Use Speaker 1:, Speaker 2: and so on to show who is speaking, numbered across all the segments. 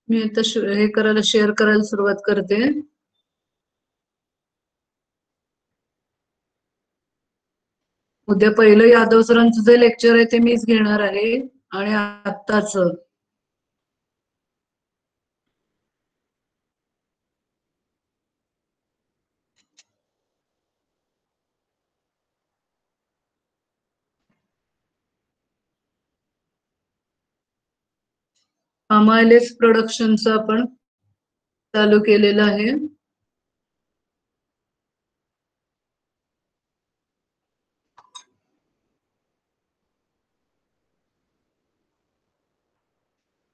Speaker 1: मी आता हे करायला शेअर करायला सुरुवात करते. उद्या पहिलं यादव सरांचं जे लेक्चर आहे ते मीच घेणार आहे आणि आत्ताच अमायलेस प्रोडक्शनचं आपण चालू केलेलं आहे.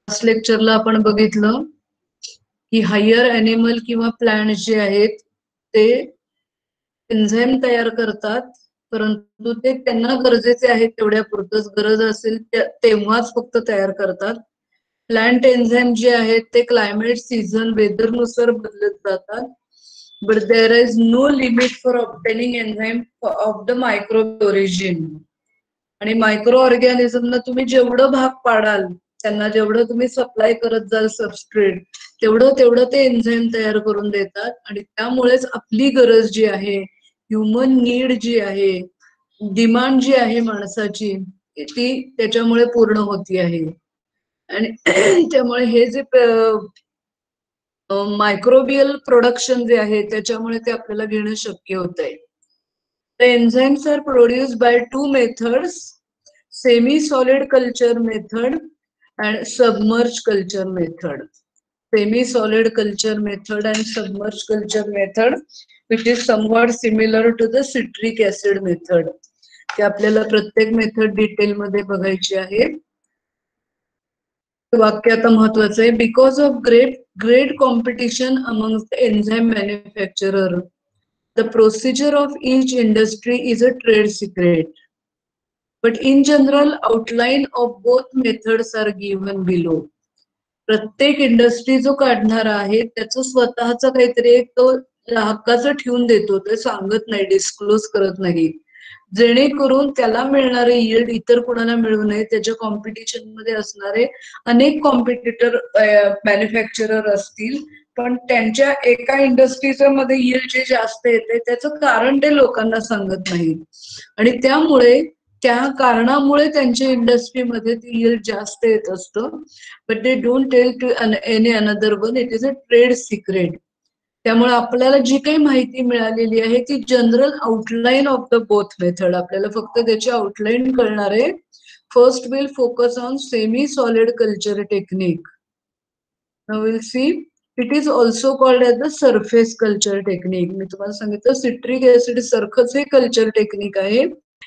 Speaker 1: लास्ट लेक्चरला आपण बघितलं की हायर ॲनिमल किंवा प्लांट जे आहेत ते एन्झाईम तयार करतात, परंतु ते त्यांना गरजेचे आहेत तेवढ्या पुरतच, गरज असेल तेव्हाच फक्त तयार करतात. प्लांट एन्झाईम जे आहेत ते क्लायमेट सीझन वेदर नुसार बदलत जातात. But there is no limit for obtaining enzyme of the microbe origin. आणि मायक्रो ऑर्गॅनिझमला तुम्ही जेवढं भाग पाडाल, त्यांना जेवढं तुम्ही सप्लाय करत जाल सबस्ट्रेट, तेवढं तेवढं ते एन्झाईम तयार करून देतात. आणि त्यामुळेच आपली गरज जी आहे, ह्युमन नीड जी आहे, डिमांड जी आहे माणसाची, ती त्याच्यामुळे पूर्ण होती आहे. आणि त्यामुळे हे जे मायक्रोबियल प्रोडक्शन जे आहे त्याच्यामुळे ते आपल्याला घेणं शक्य होत आहे. The enzymes are produced by two methods, semi-solid culture method and submerged culture method. Semi-solid culture method and submerged culture method, which is somewhat similar to the citric acid method. ते आपल्याला प्रत्येक मेथड डिटेल मध्ये बघायची आहे. वाक्य आता महत्वाचं आहे. Because of great competition among the enzyme manufacturer, the procedure of each industry is a trade secret. But in general, outline of both methods are given below. प्रत्येक इंडस्ट्री जो काढणारा आहे त्याचं स्वतःच काहीतरी एक तो हक्काचं ठेवून देतो, ते सांगत नाही, डिस्क्लोज करत नाही, जेणेकरून त्याला मिळणारे यील्ड इतर कोणाला मिळू नये. त्याच्या कॉम्पिटिशन मध्ये असणारे अनेक कॉम्पिटिटर मॅन्युफॅक्चरर असतील, पण त्यांच्या एका इंडस्ट्रीच्या मध्ये यील्ड जे जास्त येते त्याचं कारण ते लोकांना सांगत नाही. आणि त्यामुळे त्या कारणामुळे त्यांच्या इंडस्ट्रीमध्ये ती यील्ड जास्त येत असतं. But they don't tell to any another one, it is a trade secret. त्यामुळे आपल्याला जी काही माहिती मिळालेली आहे ती general outline of the both method, आपल्याला फक्त त्याची आउटलाईन कळणार आहे. First will focus on semi solid culture technique. Now will see it is also called as the surface culture technique. मी तुम्हाला सांगितलं सिट्रिक ऍसिड सारखंच हे कल्चर टेक्निक आहे.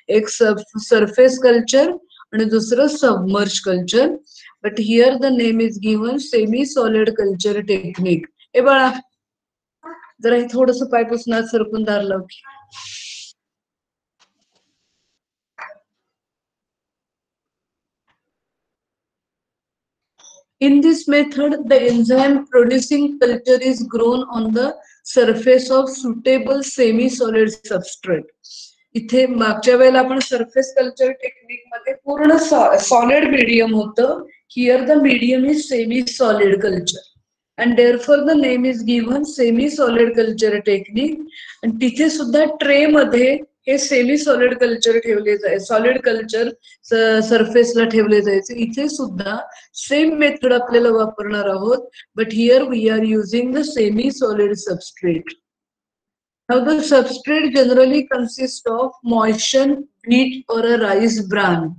Speaker 1: एक सरफेस कल्चर आणि दुसरं submerge culture. But here the name is given semi solid culture technique. ए बाळा, जरा हे थोडस पायपासून आज सरकून दार लाव. In this method, the enzyme producing culture is grown on the surface of suitable semi-solid substrate. इथे मागच्या वेळेला आपण सरफेस कल्चर टेक्निक मध्ये पूर्ण सॉलिड मीडियम होतं. Here the medium is semi solid culture and therefore the name is given semi solid culture technique. आणि तिथे सुद्धा ट्रे मध्ये हे सेमी सॉलिड कल्चर ठेवले जाय, सॉलिड कल्चर सरफेसला ठेवले जायचे. इथे सुद्धा सेम मेथड आपल्याला वापरणार आहोत, but here we are using the semi solid substrate. Now the substrate generally consists of moistened wheat or a rice bran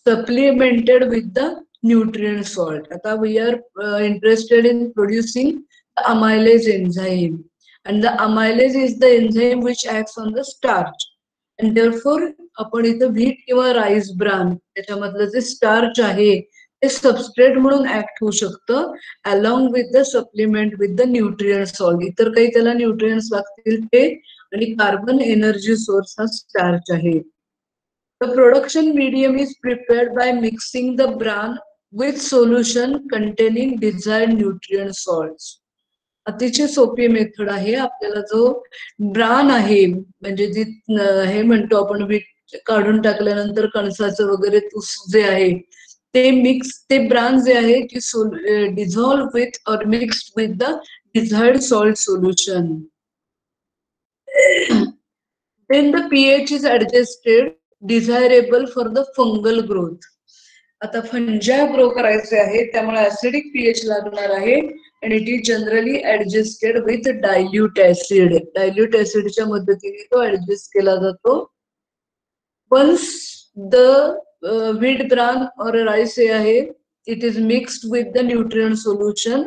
Speaker 1: supplemented with the nutrient salt. आता we are interested in producing the amylase enzyme, and the amylase is the enzyme which acts on the starch, and therefore आपण इथं wheat किंवा rice bran त्याच्यामधलं जे starch आहे ते substrate म्हणून act होऊ शकतं, along with the supplement with the nutrient salt. इतर काही त्याला न्यूट्रिएंट्स लागतील ते, आणि कार्बन एनर्जी सोर्स हा स्टार्च आहे. The production medium is prepared by mixing the bran with solution containing desired nutrient salts. अतिशय सोपी मेथड आहे. आपल्याला जो ब्रान आहे म्हणजे जी हे म्हणतो आपण वीट काढून टाकल्यानंतर कणसाचं वगैरे तूस जे आहे ते ब्रान जे आहे ती dissolve with or mixed with the desired salt solution. Then the pH is adjusted desirable for the fungal growth. आता फंजाय ग्रो करायचे आहे त्यामुळे ऍसिडिक पीएच लागणार आहे आणि it is generally adjusted with dilute acid. Dilute ऍसिडच्या मदतीने तो ऍडजस्ट केला जातो. Once the wheat bran or rice आहे it is mixed with the nutrient solution,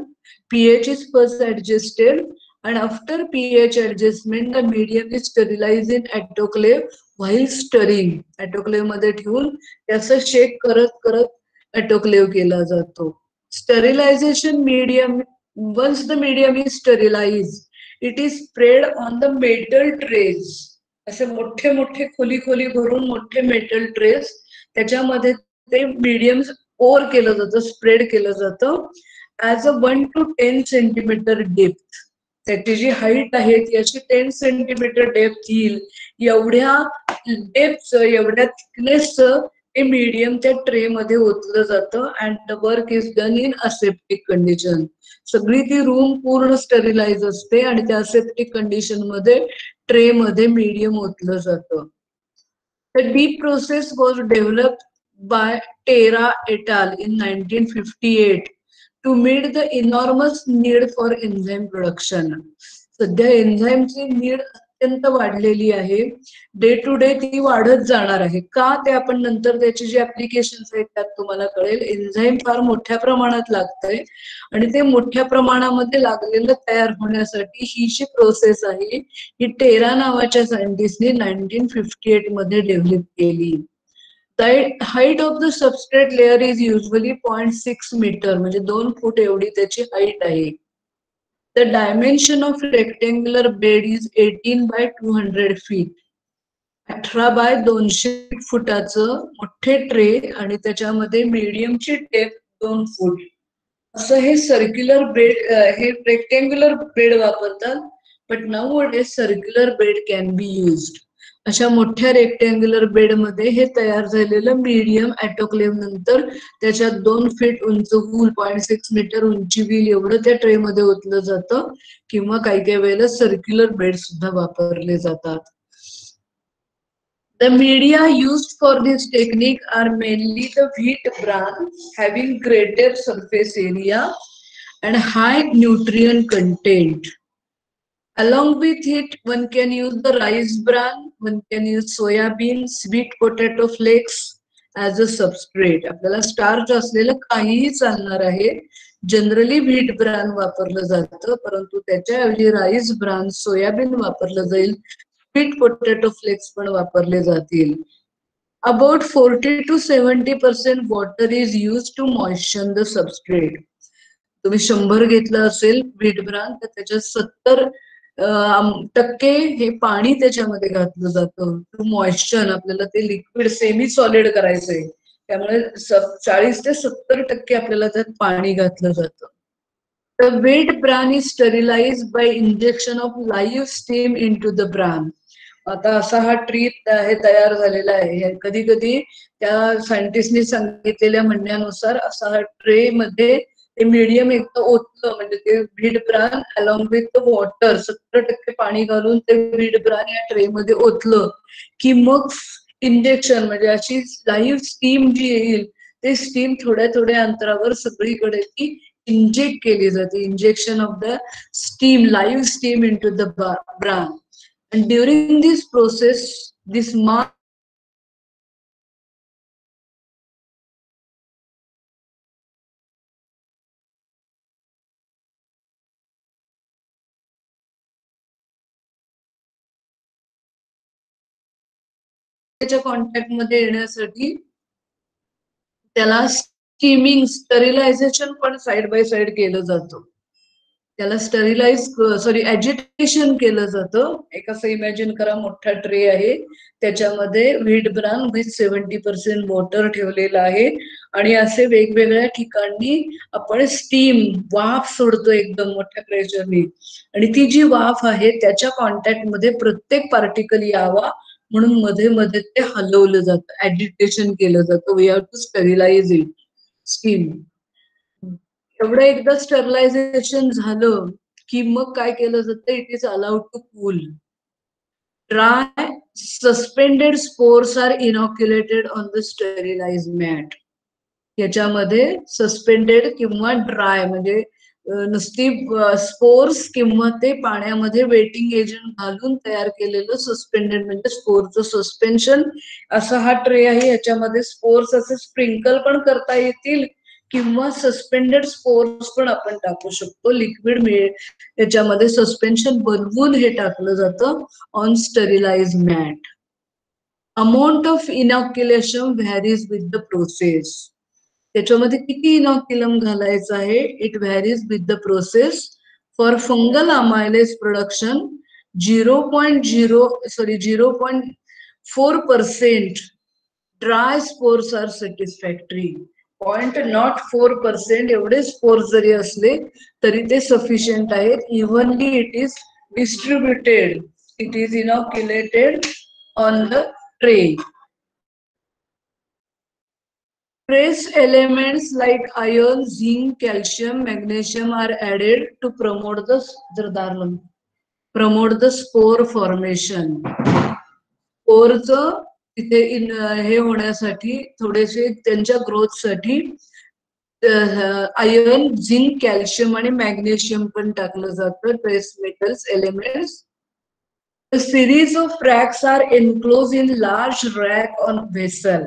Speaker 1: pH is first adjusted and after pH adjustment the medium is sterilized in autoclave while stirring. Autoclave मध्ये ठेवून त्याचं शेक करत करत autoclave केला जातो. Sterilization medium, once the medium is sterilized it is spread on the metal trays. असे मोठे मोठे खोली खोली भरून मोठे मेटल ट्रेस त्याच्यामध्ये ते मीडियम पोर केलं जातं, स्प्रेड केलं जातं as a 1 to 10 centimetre depth. त्याची जी हाईट आहे ती अशी 10 सेंटीमीटर डेप्थ येईल एवढ्या डेप्थचं एवढ्या थिकनेसचं ते मीडियम त्या ट्रे मध्ये ओतलं जातं and the work is done in aseptic condition. सगळी ती रूम पूर्ण स्टरिलाइज असते आणि त्या असेप्टिक कंडिशन मध्ये ट्रे मध्ये मीडियम ओतलं जातं. The deep process was developed by Terra et al. In 1958 to meet the enormous need for enzyme production. सध्या एन्झाईमची नीड अत्यंत वाढलेली आहे. डे टू डे ती वाढत जाणार आहे. का ते आपण नंतर त्याची जी ऍप्लिकेशन्स आहेत त्यात तुम्हाला कळेल. एन्झाईम फार मोठ्या प्रमाणात लागतंय आणि ते मोठ्या प्रमाणामध्ये लागलेलं तयार होण्यासाठी ही जी प्रोसेस आहे ही टेरा नावाच्या सायंटिस्टने 1958 मध्ये डेव्हलप केली. The height of the substrate layer is usually 0.6 meter म्हणजे 2 फूट एवढी त्याची हाईट आहे. The dimension of rectangular bed is 18 by 200 feet. 18 bye 200 फुटाचं मोठे ट्रे आणि त्याच्यामध्ये मीडियमची डेप्थ 2 फूट असं हे सर्क्युलर बेड, हे रेक्टेंग्युलर बेड वापरतात. But nowadays circular bed can be used. अशा मोठ्या रेक्टेंग्युलर बेड मध्ये हे तयार झालेलं मीडियम ऑटोक्लेव्ह नंतर त्याच्यात 2 फीट उंच होईल, 0.6 मीटर उंची होईल एवढं त्या ट्रे मध्ये ओतलं जातं किंवा काही काही वेळेला सर्क्युलर बेड सुद्धा वापरले जातात. The media used for this technique are mainly the wheat bran having greater surface area and high nutrient content. Along with it, one can use the rice bran, one can use soybean, sweet potato flakes as a substrate. आपल्याला starch असलेलं काहीही चालणार आहे. Generally wheat bran वापरलं जातं परंतु त्याच्याऐवजी rice bran, soybean वापरलं जाईल. स्वीट पोटॅटो फ्लेक्स पण वापरले जातील. About 40 to 70% water is used to moisten the substrate. तुम्ही 100 घेतलं असेल व्हीट ब्रान तर त्याच्यात 70% हे पाणी त्याच्यामध्ये घातलं जातं टू मॉइश्चर. आपल्याला ते लिक्विड सेमी सॉलिड करायचंय त्यामुळे 40 ते 70% आपल्याला त्यात पाणी घातलं जातं. The wheat bran is sterilized by injection of live steam into the bran. आता असा हा ट्रीप हे तयार झालेला आहे. कधी कधी त्या सायंटिस्टनी सांगितलेल्या म्हणण्यानुसार असा हा ट्रे मध्ये ते मीडियम एकदा ओतलं म्हणजे ते wheat bran along with the water 70% पाणी घालून ते व्हीट ब्रान या ट्रे मध्ये ओतलं की मग इंजेक्शन म्हणजे अशी लाईव्ह स्टीम जी येईल ते स्टीम थोड्या थोड्या अंतरावर सगळीकडे ती इंजेक्ट केली जाते. Injection of the steam, live steam into the bran. And during this process, this mass contact मध्ये येण्यासाठी त्याला स्टीमिंग, स्टरिलायझेशन पण साइड बाय साइड केलं जातं. त्याला ऍजिटेशन केलं जातं. एक असं इमॅजिन करा मोठा ट्रे आहे त्याच्यामध्ये व्हीट ब्रान विथ 70% वॉटर ठेवलेलं आहे आणि असे वेगवेगळ्या ठिकाणी आपण स्टीम वाफ सोडतो एकदम मोठ्या प्रेशरने आणि ती जी वाफ आहे त्याच्या कॉन्टॅक्ट मध्ये प्रत्येक पार्टिकल यावा म्हणून मध्ये मध्ये ते हलवलं जातं, ऍजिटेशन केलं जातं. We have to sterilise it. Steam. एवढं एकदा स्टरलायझेशन झालं की मग काय केलं जातं, it is allowed to cool. Dry suspended spores are inoculated on the sterilise mat. याच्यामध्ये सस्पेंडेड किंवा ड्राय म्हणजे नुसती स्पोर्स किंवा ते पाण्यामध्ये वेटिंग एजंट घालून तयार केलेलं सस्पेंडेड म्हणजे स्पोरचं सस्पेन्शन असा हा ट्रे आहे. याच्यामध्ये स्पोर्स असे स्प्रिंकल पण करता येतील किंवा सस्पेंडेड स्पोर्स पण आपण टाकू शकतो. लिक्विड याच्यामध्ये सस्पेन्शन बनवून हे टाकलं जातं on sterilise mat. Amount of inoculation varies with the process. त्याच्यामध्ये किती इनॉक्युलम घालायचं आहे, it varies with the process. For fungal amylase production 0.4% dry spores are satisfactory. 0.04% एवढे स्पोर्स जरी असले तरी ते सफिशियंट आहेत. Evenly it is distributed, it is inoculated on the tray. Trace elements like iron, zinc, calcium, magnesium are added to promote the spore formation. स्पोरचं तिथे हे होण्यासाठी थोडेसे त्यांच्या ग्रोथसाठी आयर्न, झिंक, कॅल्शियम आणि मॅग्नेशियम पण टाकलं जातं. Trace metals elements. A series of racks are enclosed in large rack on vessel.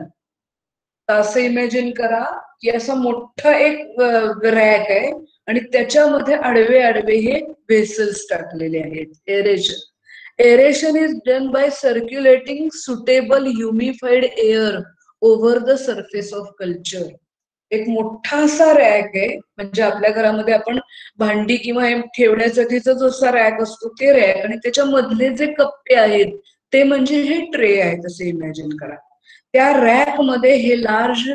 Speaker 1: असं इमॅजिन करा की असं मोठं एक रॅक आहे आणि त्याच्यामध्ये आडवे आडवे हे व्हेसल्स टाकलेले आहेत. Aeration is done by circulating suitable humidified air over the surface of culture. एक मोठा असा रॅक आहे म्हणजे आपल्या घरामध्ये आपण भांडी किंवा ठेवण्यासाठीचा जसा रॅक असतो ते रॅक आणि त्याच्या मधले जे कप्पे आहेत ते म्हणजे हे ट्रे आहेत असं इमॅजिन करा. त्या रॅक मध्ये हे लार्ज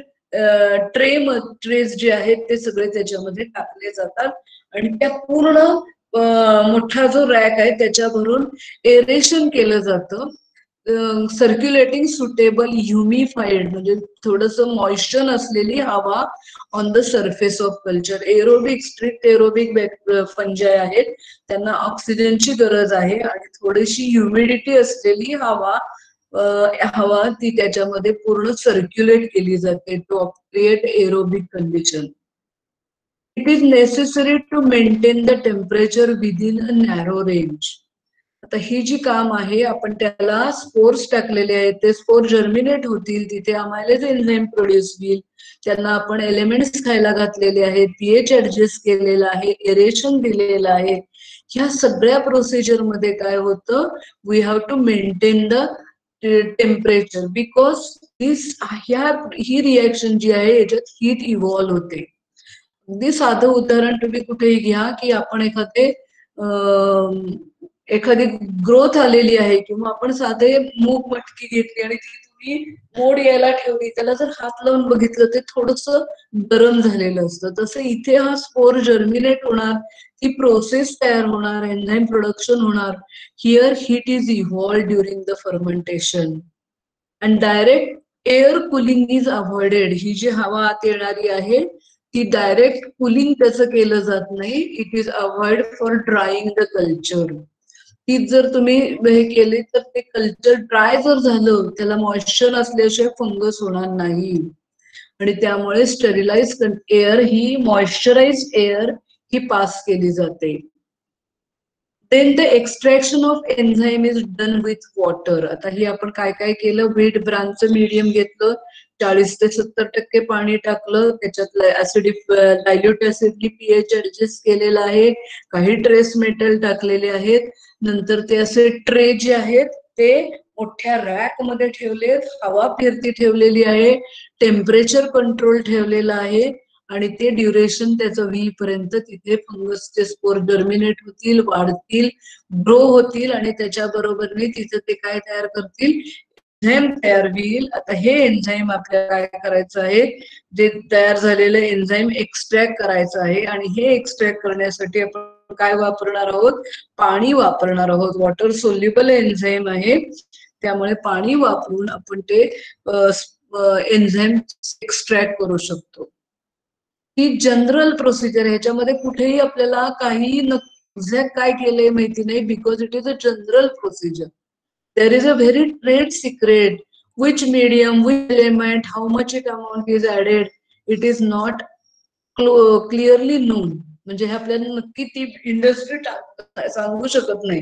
Speaker 1: ट्रेज जे आहेत ते सगळे त्याच्यामध्ये टाकले जातात आणि त्या पूर्ण मोठा जो रॅक आहे त्याच्यावरून एरेशन केलं जातं. सर्क्युलेटिंग सुटेबल ह्युमिफाईड म्हणजे थोडस मॉइश्चर असलेली हवा on the surface of culture. Aerobic strict aerobic फंजाय आहेत, त्यांना ऑक्सिजनची गरज आहे आणि थोडीशी ह्युमिडिटी असलेली हवा ती त्याच्यामध्ये पूर्ण सर्क्युलेट केली जाते to create aerobic condition. It is necessary to maintain the temperature within a narrow range. आता ही जी काम आहे आपण त्याला स्पोर्स टाकलेले आहेत, ते स्पोर जर्मिनेट होतील, तिथे अमायलेज एन्झाईम प्रोड्यूस होईल, त्यांना आपण एलिमेंट्स खायला घातलेले आहेत, पीएच ऍडजस्ट केलेलं आहे, एरेशन दिलेलं आहे. ह्या सगळ्या प्रोसिजर मध्ये काय होतं, we have to maintain the temperature because ही रिएक्शन जी आहे याच्यात हीट इव्हॉल्व्ह होते. अगदी साधं उदाहरण तुम्ही कुठेही घ्या की आपण एखादी ग्रोथ आलेली आहे किंवा आपण साधे मूग मटकी घेतली आणि ती तुम्ही मोड यायला ठेवली, त्याला जर हात लावून बघितलं ते थोडस गरम झालेलं असतं. तसं इथे हा स्पोर जर्मिनेट होणार, ती प्रोसेस तयार होणार, एन्झाईम प्रोडक्शन होणार. Here heat is evolved during the fermentation and direct air cooling is avoided. ही जी हवा आत येणारी आहे ती डायरेक्ट कुलिंग त्याचं केलं जात नाही. It is avoid for drawing the culture. तीच जर तुम्ही हे केले तर ते कल्चर ड्राय जर झालं, त्याला मॉइश्चर असल्याशिवाय फंगस होणार नाही आणि त्यामुळे स्टरिलाइज एअर ही मॉइश्चराइज एअर ही पास केली जाते. Then the extraction of enzyme is done with water. आता ही आपण काय काय केलं, व्हीट ब्रांचचं मीडियम घेतलं, 40 ते 70% पाणी टाकलं, त्याच्यात ऍसिडिक डायल्यूट ऍसिडनी पीएच ऍडजस्ट केलेला आहे, काही ट्रेस मेटल टाकलेले आहेत. नंतर ते असे ट्रे जे आहेत ते मोठ्या रॅक मध्ये ठेवलेत, हवा फिरती ठेवलेली आहे, टेम्परेचर कंट्रोल ठेवलेलं आहे आणि ते ड्युरेशन त्याचं होईपर्यंत तिथे फंगसचे स्पोर जर्मिनेट होतील, वाढतील, ग्रो होतील आणि त्याच्या बरोबरने तिथे ते काय तयार करतील, एन्झाईम तयार होईल. आता हे एन्झाईम आपल्याला काय करायचं आहे, जे तयार झालेलं एन्झाईम एक्स्ट्रॅक्ट करायचं आहे आणि हे एक्स्ट्रॅक्ट करण्यासाठी आपण काय वापरणार आहोत, पाणी वापरणार आहोत. वॉटर सोल्युबल एन्झाईम आहे त्यामुळे पाणी वापरून आपण ते एन्झाईम एक्स्ट्रॅक्ट करू शकतो. ही जनरल प्रोसिजर, ह्याच्यामध्ये कुठेही आपल्याला काही एक्झॅक्ट काय केलंय माहिती नाही, because it is a general procedure. There is a very trade secret, which medium, which element, how much it amount is added, it is not clearly known. म्हणजे हे आपल्याला नक्की ती इंडस्ट्री सांगू शकत नाही.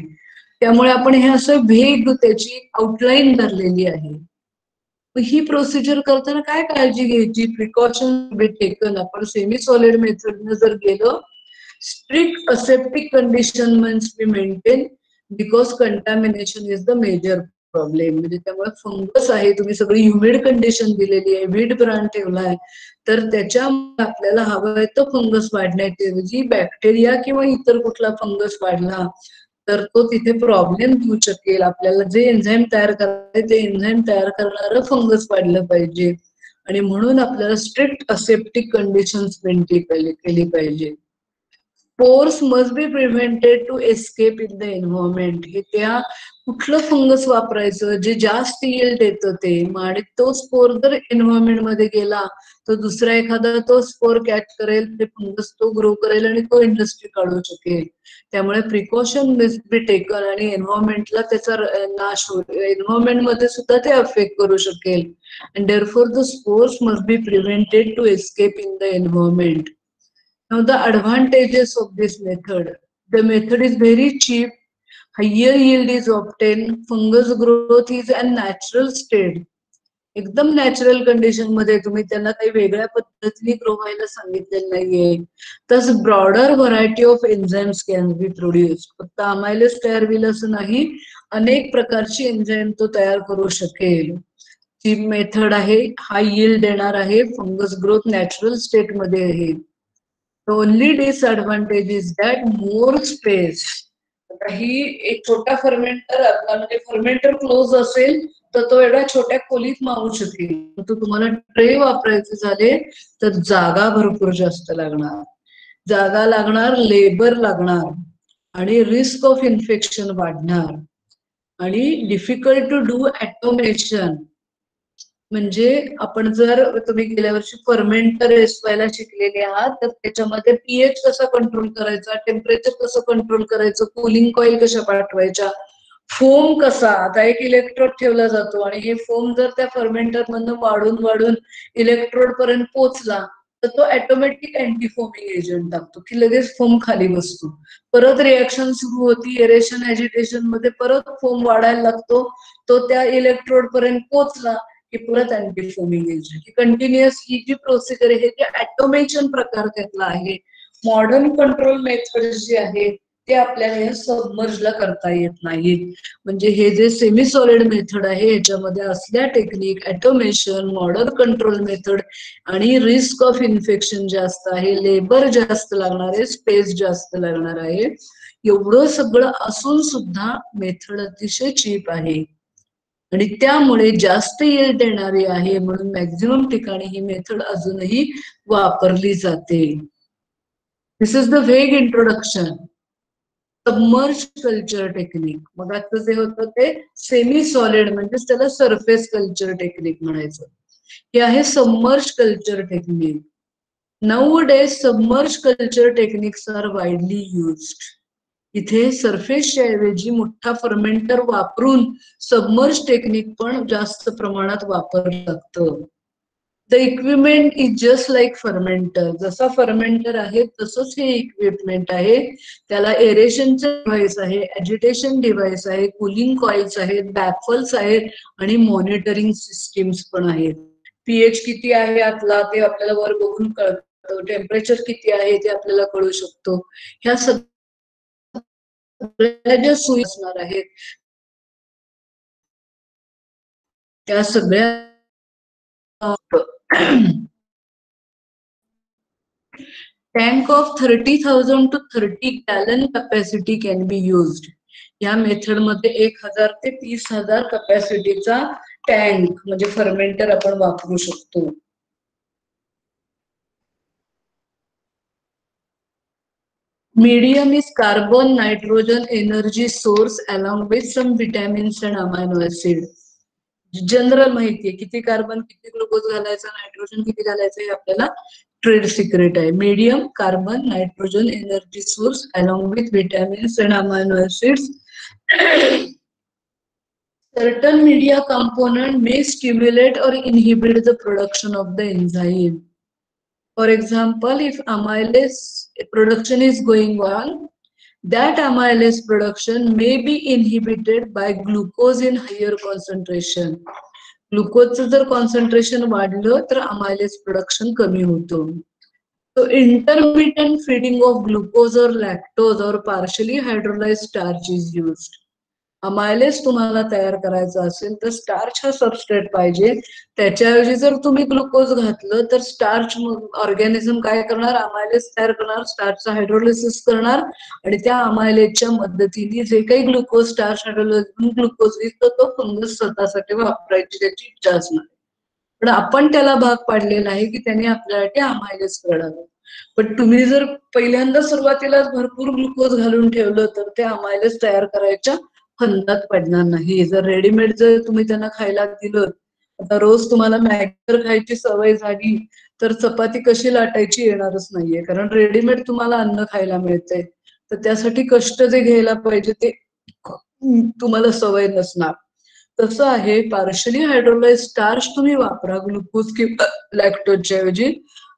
Speaker 1: त्यामुळे आपण हे असं भेग त्याची आउटलाईन धरलेली आहे. ही प्रोसिजर करताना काय काळजी घ्यायची, प्रिकॉशन बी टेकन. आपण सेमी सॉलिड मेथडने जर गेलो, strict aseptic condition must be maintain because contamination is the major problem. म्हणजे त्यामुळे फंगस आहे, तुम्ही सगळी ह्युमिड कंडिशन दिलेली आहे, वीट ब्रांड ठेवलाय, तर त्याच्यामुळे आपल्याला हवंय तो फंगस वाढण्याची ऐवजी बॅक्टेरिया किंवा इतर कुठला फंगस वाढला तर तो तिथे प्रॉब्लेम देऊ शकेल. आपल्याला जे एन्झाईम तयार करायचे ते एन्झाईम तयार करणारं फंगस वाढलं पाहिजे, आणि म्हणून आपल्याला स्ट्रिक्ट असेप्टिक कंडिशन्स मेंटेन केली पाहिजे. Spores must be prevented to escape in the environment. हे त्या कुठलं फंगस वापरायचं जे जास्त यील्ड देतं ते, आणि तो स्पोर जर एन्व्हायरमेंट मध्ये गेला तर दुसरा एखादा तो स्पोर कॅच करेल, ते फंगस तो ग्रो करेल आणि तो इंडस्ट्री काढू शकेल. त्यामुळे प्रिकॉशन मस्ट बी टेकन, आणि एन्व्हायरमेंटला त्याचा नाश होईल, एन्व्हायरमेंट मध्ये सुद्धा ते अफेक्ट करू शकेल. And therefore the spores must be prevented to escape in the environment. Now the advantages of this method. The method is very cheap, higher yield is obtained, fungus growth is a natural state. एकदम natural condition मध्ये, तुम्ही त्यांना काही वेगळ्या पद्धतीने grow व्हायला सांगितलेलं नाहीये. तस broader variety of enzymes can be produce. फक्त अमायलेस तयार होईल असं नाही, अनेक प्रकारची एन्झाईम तो तयार करू शकेल. ची मेथड आहे, हाय यील्ड देणार आहे, फंगस ग्रोथ नॅचरल स्टेट मध्ये आहे. The only disadvantage is that more space. आता ही एक छोटा फर्मेंटर, आपला म्हणजे फर्मेंटर क्लोज असेल तर तो एवढ्या छोट्या खोलीत मावू शकेल. तो तुम्हाला ट्रे वापरायचे झाले तर जागा भरपूर जास्त लागणार, जागा लागणार, लेबर लागणार, आणि रिस्क ऑफ इन्फेक्शन वाढणार, आणि डिफिकल्ट टू डू ऑटोमेशन. म्हणजे आपण जर तुम्ही गेल्या वर्षी फर्मेंटर एसवायला शिकलेले आहात तर त्याच्यामध्ये पीएच कसा कंट्रोल करायचा, टेम्परेचर कसं कंट्रोल करायचं, कूलिंग कॉईल कशा पाठवायच्या, फोम कसा, आता एक इलेक्ट्रोड ठेवला जातो आणि हे फोम जर त्या फर्मेंटर मधनं वाढून वाढून इलेक्ट्रोड पर्यंत पोहोचला तर तो ऑटोमॅटिक अँटी फोमिंग एजंट टाकतो की लगेच फोम खाली बसतो. परत रिएक्शन सुरू होती, एरेशन ऍजिटेशन मध्ये परत फोम वाढायला लागतो, तो त्या इलेक्ट्रोड पर्यंत पोहोचला की परत अँटी फोमिंग एजंट. कंटिन्युअस ही जी प्रोसिजर आहे ते ऑटोमेशन प्रकार त्यातला आहे. मॉडर्न कंट्रोल मेथड जे आहे ते आपल्याला या सबमर्जला करता येत नाहीत. म्हणजे हे जे सेमी सॉलिड मेथड आहे याच्यामध्ये असल्या technique, automation, modern control method, आणि रिस्क ऑफ इन्फेक्शन जास्त आहे, लेबर जास्त लागणार आहे, स्पेस जास्त लागणार आहे. एवढं सगळं असून सुद्धा मेथड अतिशय चीप आहे आणि त्यामुळे जास्त यील्ड देणारी आहे, म्हणून मॅक्झिमम ठिकाणी ही मेथड अजूनही वापरली जाते. This is the vague introduction. Submerge culture technique. मग आता जे होतं ते सेमी सॉलिड, म्हणजे त्याला सरफेस कल्चर टेक्निक म्हणायचं. हे आहे submerge culture technique. Nowadays submerged culture techniques are widely used. इथे सरफेसच्या ऐवजी मोठा फर्मेंटर वापरून सबमर्ज टेक्निक पण जास्त प्रमाणात वापरलं जातं. The equipment is just like fermenter. जसा फर्मेंटर आहे तसंच हे इक्विपमेंट आहे. त्याला एरेशनचे डिव्हाइस आहे, ऍजिटेशन डिव्हाइस आहे, कूलिंग कॉइल्स आहेत, बॅफल्स आहेत, आणि मॉनिटरिंग सिस्टीम्स पण आहेत. पीएच किती आहे आतला ते आपल्याला वर बघून कळतं, टेम्परेचर किती आहे ते आपल्याला कळू शकतो. ह्या सगळ्या ज्या सोयी असणार आहेत त्या सगळ्या tank of 30,000 to 30 gallon capacity can be used. या मेथड मध्ये 1,000 ते 30,000 कॅपॅसिटीचा टँक म्हणजे फर्मेंटर आपण वापरू शकतो. Medium is carbon, nitrogen, energy source along with some vitamins and amino acid. General माहिती आहे, किती कार्बन किती ग्लुकोज घालायचा, नायट्रोजन किती घालायचं हे आपल्याला ट्रेड सिक्रेट आहे. Medium, carbon, nitrogen, energy source along with vitamins and amino acids. Certain media component may stimulate or inhibit the production of the enzyme. For example, if amylase production is going on, that amylase production may be inhibited by glucose in higher concentration. ग्लुकोजचं जर concentration वाढलं तर amylase production कमी होतो. So intermittent feeding of glucose or lactose or partially hydrolyzed starch is used. अमायलेस तुम्हाला तयार करायचा असेल तर स्टार्च हा सबस्ट्रेट पाहिजे. त्याच्याऐवजी जर तुम्ही ग्लुकोज घातलं तर स्टार्च ऑर्गॅनिझम काय करणार, अमायलेस तयार करणार, स्टार्चचा हायड्रोलिसिस करणार आणि त्या अमायलेसच्या मदतीने जे काही ग्लुकोज स्टार्च हायड्रोलिसिस ग्लुकोज विकतो तो फंगस स्वतःसाठी वापरायची त्याची इच्छा असणार. पण आपण त्याला भाग पाडलेला आहे की त्याने आपल्यासाठी अमायलेस करावं. पण तुम्ही जर पहिल्यांदा सुरुवातीला भरपूर ग्लुकोज घालून ठेवलं तर ते अमायलेस तयार करायच्या फंदात पडणार नाही. जर रेडीमेड जर तुम्ही त्यांना खायला दिलं, आता रोज तुम्हाला मॅगी खायची सवय झाली तर चपाती कशी लाटायची येणारच नाहीये, कारण रेडीमेड तुम्हाला अन्न खायला मिळतंय. तर त्यासाठी कष्ट जे घ्यायला पाहिजे ते तुम्हाला सवय नसणार. तसं आहे, पार्शली हायड्रोलाइज स्टार्च तुम्ही वापरा ग्लुकोज किंवा लॅक्टोजच्या ऐवजी,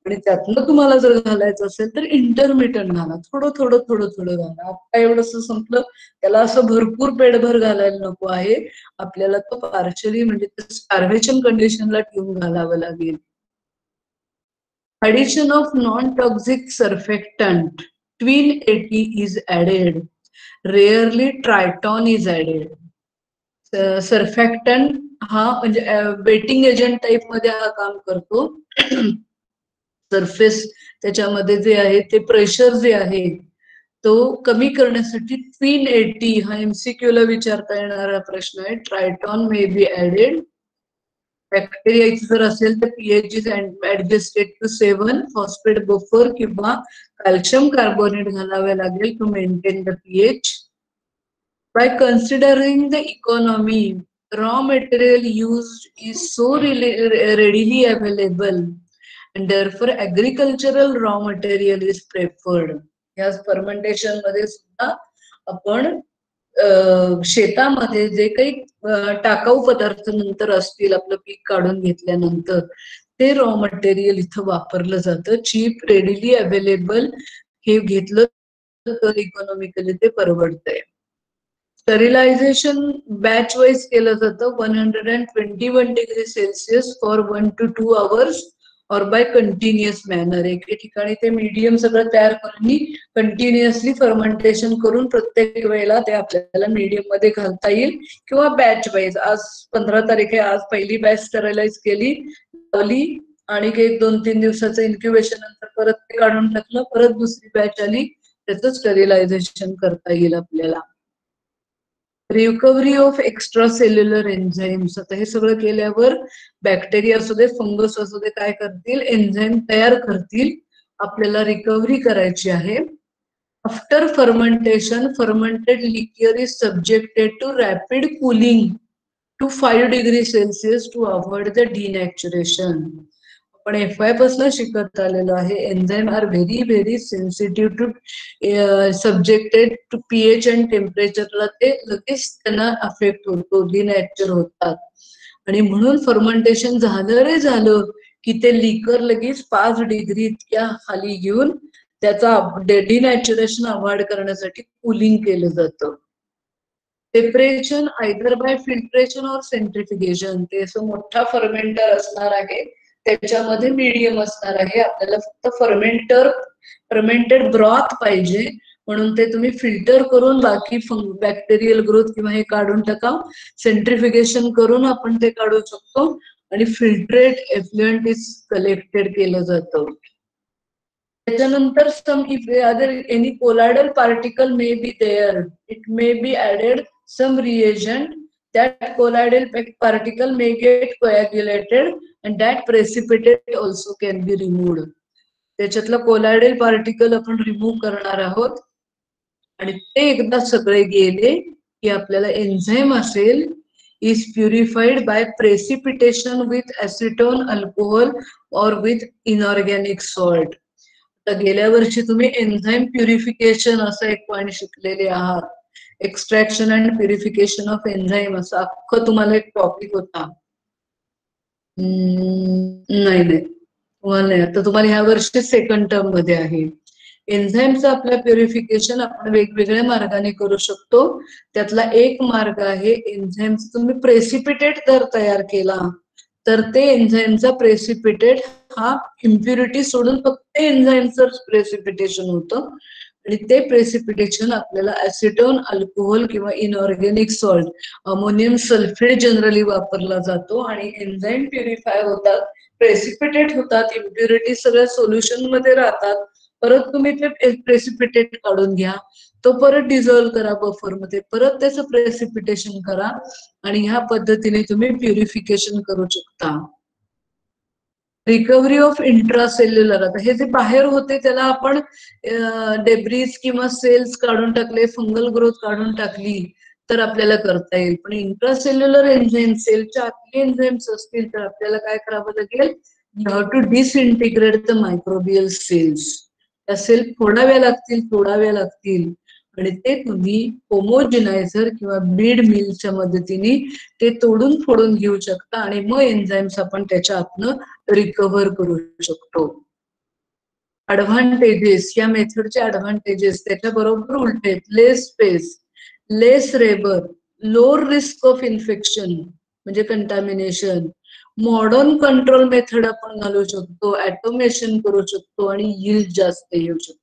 Speaker 1: आणि त्यातनं तुम्हाला जर घालायचं असेल तर इंटरमिटंट घाला, थोडं थोडं थोडं थोडं घाला. आता एवढंस संपलं, त्याला असं भरपूर पेटभर घालायला नको आहे. आपल्याला तो पार्शली म्हणजे स्टार्वेशन कंडिशनला ठेवून घालावं लागेल. Addition of non-toxic surfactant TWIN80 is added. Rarely Triton is added. Surfactant हा म्हणजे बेटिंग एजंट टाइप मध्ये हा काम करतो. सरफेस त्याच्यामध्ये जे आहे ते प्रेशर जे आहे तो कमी करण्यासाठी TWIN80 हा एमसीक्यू ला विचारता येणारा प्रश्न आहे. ट्रायटॉन मे बी ऍडेड. बॅक्टेरियाचं जर असेल तर pH is adjusted to 7. Phosphate buffer किंवा कॅल्शियम कार्बोनेट घालावे लागेल to maintain the pH. By considering the economy, raw material used is so readily available and therefore agricultural raw material is preferred. या fermentation मध्ये सुद्धा आपण शेतामध्ये जे काही टाकाऊ पदार्थ नंतर असतील आपलं पीक काढून घेतल्यानंतर ते रॉ मटेरियल इथं वापरलं जातं. चीप, रेडिली अवेलेबल हे घेतलं तर इकॉनॉमिकली ते परवडतंय. स्टरिलायझेशन बॅच वाईज केलं जातं 121 degree Celsius for 1 to 2 hours और बाय कंटिन्युअस मॅनर. एके ठिकाणी ते मीडियम सगळं तयार करून कंटिन्युअसली फर्मेंटेशन करून प्रत्येक वेळेला ते आपल्याला मीडियम मध्ये घालता येईल, किंवा बॅच वाईज. आज 15 तारीख आहे, आज पहिली बॅच स्टरलाइज केली लावली आणि एक 2-3 दिवसाचं इन्क्युबेशन नंतर परत ते काढून टाकलं, परत दुसरी बॅच आली, त्याचं स्टरिलायझेशन करता येईल आपल्याला. Recovery of extra cellular enzymes. आता हे सगळं केल्यावर बॅक्टेरिया असू दे, फंगस असू दे, काय करतील, एन्झाईम तयार करतील. आपल्याला रिकव्हरी करायची आहे. After fermentation, fermented liquor is subjected to rapid cooling to 5 degree Celsius to avoid the denaturation. आपण FY पासून शिकत आलेलो आहे, enzyme are very very sensitive to subjected to pH and टेम्परेचरला ते लगेच त्यांना अफेक्ट होतो, डिनॅच्युर होतात. आणि म्हणून फर्मेंटेशन झालं रे झालं की ते लिकर लगेच 5 डिग्री इतक्या खाली घेऊन त्याचा डिनॅच्युरेशन अवॉइड करण्यासाठी कूलिंग केलं जातं. सेपरेशन आयदर बाय फिल्ट्रेशन और सेंट्रिफिकेशन. ते असं मोठा फर्मेंटर असणार आहे, त्याच्यामध्ये मीडियम असणार आहे. आपल्याला फक्त फर्मेंटेड ब्रॉथ पाहिजे, म्हणून ते तुम्ही फिल्टर करून बाकी बॅक्टेरियल ग्रोथ किंवा हे काढून टाका. सेंट्रिफिकेशन करून आपण ते काढू शकतो आणि फिल्ट्रेट एफ्लुएंट इज कलेक्टेड केलं जातं. त्याच्यानंतर some if other any colloidal particle may be there, it may be added some reagent. that colloidal particle may get coagulated and that precipitate also can be removed. त्याच्यातला कोलायडल particle आपण remove करणार आहोत आणि ते एकदा सगळे गेले की आपल्याला एन्झाईम असेल is purified by precipitation with acetone alcohol or with inorganic salt. तर गेल्या वर्षी तुम्ही एन्झाईम प्युरिफिकेशन असं एक पॉइंट शिकलेले आहात. Extraction and purification of enzyme असं अख्खं तुम्हाला एक टॉपिक होता. नाही नाही तुम्हाला नाही, आता तुम्हाला ह्या वर्षी सेकंड टर्म मध्ये आहे. एन्झाईमचं आपलं प्युरिफिकेशन आपण वेगवेगळ्या मार्गाने करू शकतो. त्यातला एक मार्ग आहे एन्झाईमचं तुम्ही प्रेसिपिटेट जर तयार केला तर ते एन्झाईमचा प्रेसिपिटेट हा इम्प्युरिटी सोडून फक्त एन्झाईमचं प्रेसिपिटेशन होतं आणि ते प्रेसिपिटेशन आपल्याला ऍसिटोन अल्कोहोल किंवा inorganic salt ammonium sulphate generally वापरला जातो आणि एन्झाईम प्युरिफाय होतात, प्रेसिपिटेट होतात, इम्प्युरिटी सगळ्या सोल्युशन मध्ये राहतात. परत तुम्ही ते प्रेसिपिटेट काढून घ्या, तो परत डिझॉल्व्ह करा बफर मध्ये, परत त्याचं प्रेसिपिटेशन करा आणि ह्या पद्धतीने तुम्ही प्युरिफिकेशन करू शकता. रिकव्हरी ऑफ इंट्रासेल्युलर, आता हे जे बाहेर होते त्याला आपण डेब्रिज किंवा सेल्स काढून टाकले, फंगल ग्रोथ काढून टाकली तर आपल्याला करता येईल. पण इंट्रासेल्युलर एन्झाईम, सेलच्या आतले एन्झाईम्स असतील तर आपल्याला काय करावं लागेल, you have to disintegrate the microbial cells. त्या सेल तोडाव्या लागतील आणि ते तुम्ही होमोजिनायझर किंवा बीड मिलच्या मदतीने ते तोडून फोडून घेऊ शकता आणि मग एन्झाईम्स आपण त्याच्या आतनं रिकव्हर करू शकतो. ऍडव्हान्टेजेस, या मेथडचे ऍडव्हान्टेजेस त्याच्या बरोबर उलटे, less space, less labour, lower risk of infection म्हणजे कंटॅमिनेशन, मॉडर्न कंट्रोल मेथड आपण घालू शकतो, ऑटोमेशन करू शकतो आणि यील्ड जास्त येऊ शकतो.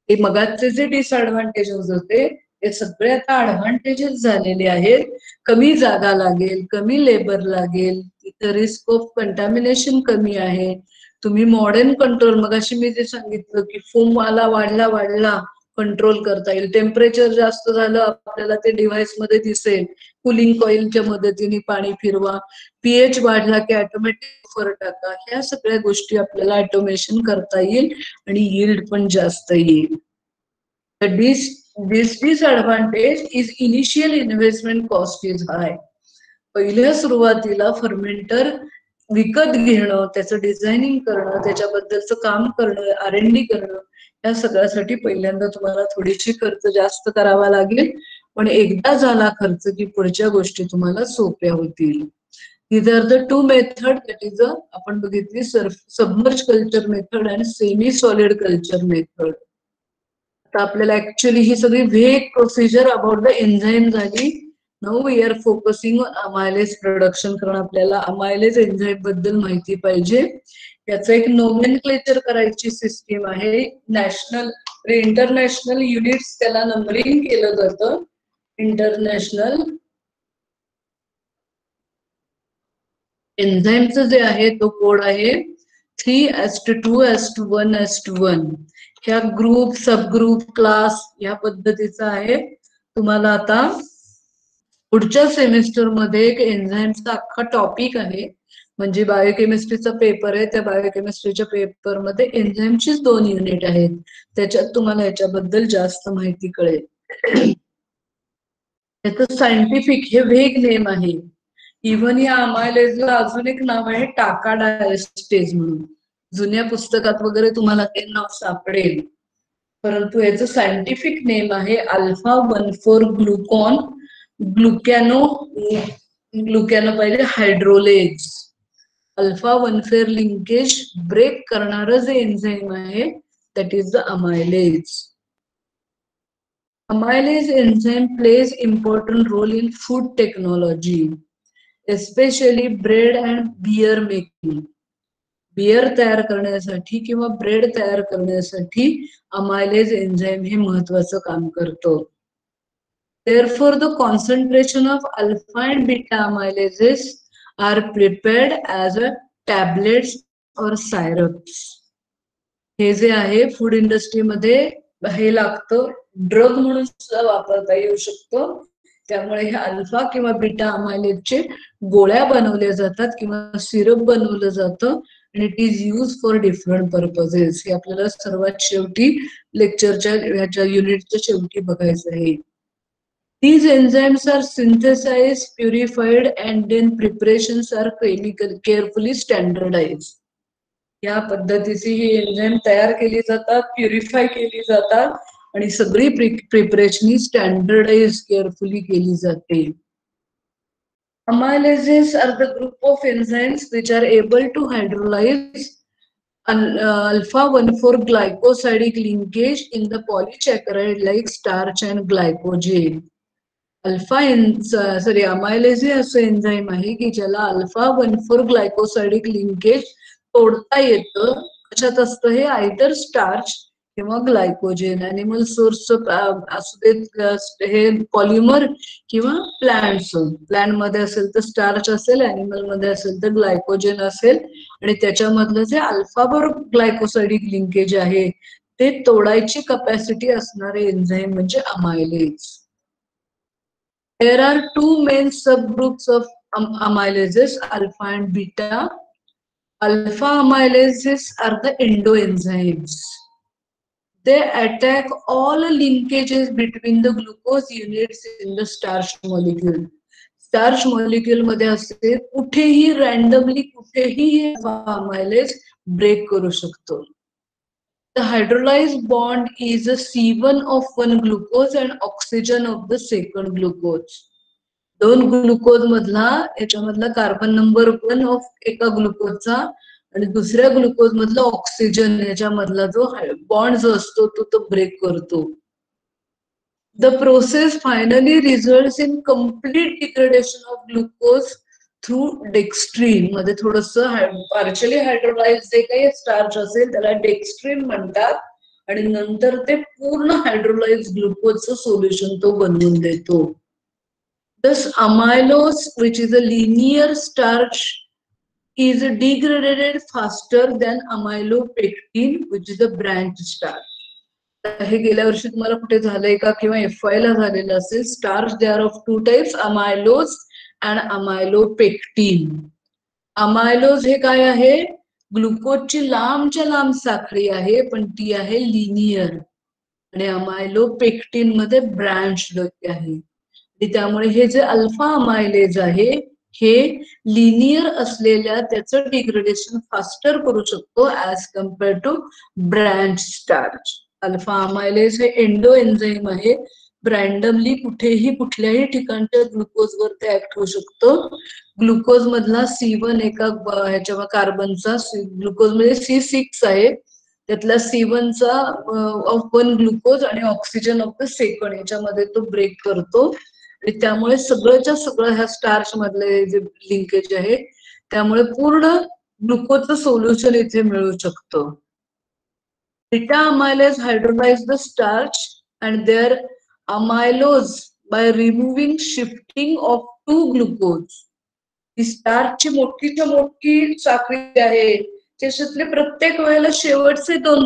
Speaker 1: हे मगाचे जे डिसएडव्हान्टेजेस होते ते सगळे आता ऍडव्हान्टेजेस झालेले आहेत. कमी जागा लागेल, कमी लेबर लागेल, तिथं रिस्क ऑफ कंटॅमिनेशन कमी आहे. तुम्ही मॉडर्न कंट्रोल, मगाशी मी जे सांगितलं की फोम वाला वाढला कंट्रोल करता येईल, टेम्परेचर जास्त झालं आपल्याला ते डिव्हाइस मध्ये दिसेल, कुलिंग कॉइलच्या मदतीने पाणी फिरवा, पीएच वाढला की ऑटोमॅटिक फर टाका, ह्या सगळ्या गोष्टी आपल्याला ऑटोमेशन करता येईल आणि यील्ड पण जास्त येईल. This disadvantage is initial investment cost is high. पहिल्या सुरुवातीला फर्मेंटर विकत घेणं, त्याचं डिझायनिंग करणं, त्याच्याबद्दलचं काम करणं, R&D करणं, या सगळ्यासाठी पहिल्यांदा तुम्हाला थोडीशी खर्च जास्त करावा लागेल. पण एकदा झाला खर्च की पुढच्या गोष्टी तुम्हाला सोप्या होतील. These are the two method, that is आपण बघितली सबमर्ज कल्चर मेथड आणि सेमी सॉलिड कल्चर मेथड. आता आपल्याला ऍक्च्युअली ही सगळी vague procedure about the enzyme झाली. Now we are focusing on amylase production, कारण आपल्याला अमायलेज एन्झाईम बद्दल माहिती पाहिजे. याचं एक नोमेनक्लेचर करायची सिस्टीम आहे. नॅशनल इंटरनॅशनल युनिट्स त्याला नंबरिंग केलं जातं. इंटरनॅशनल एन्झाईमचं जे आहे तो कोड आहे 3:2:1:1. ह्या ग्रुप, सबग्रुप, क्लास या पद्धतीचा आहे. तुम्हाला आता पुढच्या सेमिस्टर मध्ये एक एन्झाईमचा अख्खा टॉपिक आहे, म्हणजे बायोकेमिस्ट्रीचा पेपर आहे. त्या बायोकेमिस्ट्रीच्या पेपर मध्ये एन्झाईमचीच 2 युनिट आहेत. त्याच्यात तुम्हाला याच्याबद्दल जास्त माहिती कळेल. याचं सायंटिफिक हे व्हेग नेम आहे. इव्हन या अमायलेजला अजून एक नाव आहे टाकाडायस्टेज म्हणून. जुन्या पुस्तकात वगैरे तुम्हाला ते नाव सापडेल, परंतु याचं सायंटिफिक नेम आहे α1,4 ग्लुकॉन ग्लुकॅनो पहिले हायड्रोलेज. α1,4 लिंकेज ब्रेक करणारं जे एन्झाईम आहे that is the amylase. Amylase enzyme plays important role in food technology, especially bread and beer making. Beer तयार करण्यासाठी किंवा ब्रेड तयार करण्यासाठी अमायलेज एन्झाईम हे महत्वाचं काम करतो. Therefore, the concentration of alpha and beta amylases are prepared as a tablets or syrups. हे जे आहे फूड इंडस्ट्रीमध्ये हे लागतं, ड्रग म्हणून सुद्धा वापरता येऊ शकतो. त्यामुळे हे अल्फा किंवा बीटा अमायलेजचे गोळ्या बनवल्या जातात किंवा सिरप बनवलं जातं आणि it is use for different purposes. हे आपल्याला सर्वात शेवटी लेक्चरच्या ह्याच्या युनिटच्या शेवटी बघायचं आहे. These enzymes are synthesized, purified, and then preparations are carefully standardized. या पद्धतीची ही एन्झाईम तयार केली जातात, प्युरिफाय केली जातात आणि सगळी प्रिपरेशन ही स्टँडर्डाइज केअरफुली केली जाते. Amylases are the group of enzymes which are able to hydrolyze alpha-1,4 glycosidic linkage in the polysaccharide like starch and glycogen. Amylase हे असं एन्झाईम आहे की ज्याला अल्फा-1,4 ग्लायकोसाइडिक लिंकेज तोडता येतं. कशात असतं हे? आयदर स्टार्च किंवा ग्लायकोजेन, अॅनिमल सोर्स असू देत हे पॉलिमर किंवा प्लांट मध्ये असेल तर स्टार्च असेल, अॅनिमल मध्ये असेल तर ग्लायकोजेन असेल आणि त्याच्यामधलं जे अल्फा-1,4 ग्लायकोसाइडिक लिंकेज आहे ते तोडायची कपॅसिटी असणारे एन्झाईम म्हणजे amylase. There are two main subgroups of amylases, alpha and beta. Alpha amylases are the endoenzymes. They attack all linkages between the glucose units in the starch molecule. Starch molecule मध्ये असते कुठेही randomly कुठेही amylase break करू शकतो. The hydrolyzed bond is a C1 of one glucose and oxygen of the second glucose. दोन glucose मधला याच्यामधला carbon number 1 of एका ग्लुकोजचा आणि दुसऱ्या ग्लुकोज मधला ऑक्सिजन याच्यामधला जो बॉन्ड जो असतो तो ब्रेक करतो. The process finally results in complete degradation of glucose through dextrin. मध्ये थोडस पार्शियली हायड्रोलाइज जे काही स्टार्च असेल त्याला डेक्स्ट्रीन म्हणतात आणि नंतर ते पूर्ण हायड्रोलाइज ग्लुकोजचं सोल्युशन तो बनवून देतो. Thus, amylose, which is a linear starch, is degraded faster than amylopectin, which is a branch starch. हे गेल्या वर्षी तुम्हाला कुठे झालंय का किंवा FY ला झालेलं असेल. Starch they are of two types, amylose and amylopectin. Amylose हे काय आहे? ग्लुकोजची लांबच्या लांब साखळी आहे पण ती आहे लिनियर आणि अमायलोपेक्टिन मध्ये ब्रांच आहे. त्यामुळे हे जे अल्फा अमायलेज आहे हे लिनियर असलेल्या त्याचं डिग्रेडेशन फास्टर करू शकतो as compare to branch starch. Alpha amylase हे एंडो एन्झाईम आहे. रँडमली कुठेही कुठल्याही ठिकाणच्या ग्लुकोजवर ते ऍक्ट होऊ शकतो. ग्लुकोज मधला C1 एका ह्याच्या कार्बनचा ग्लुकोज मध्ये C6 आहे त्यातला C1 चा ऑफ 1 ग्लुकोज आणि ऑक्सिजन ऑफ द सेकंड याच्यामध्ये तो ब्रेक करतो. त्यामुळे सगळंच्या सगळं ह्या स्टार्च मधले जे लिंकेज आहे त्यामुळे पूर्ण ग्लुकोजचं सोल्युशन इथे मिळू शकतं. Beta amylase hydrolyse the starch and their amylose by removing shifting of 2 glucose. ही स्टार्चची मोठीच्या मोठी साखळी आहे त्याच्यातले प्रत्येक वेळेला शेवटचे दोन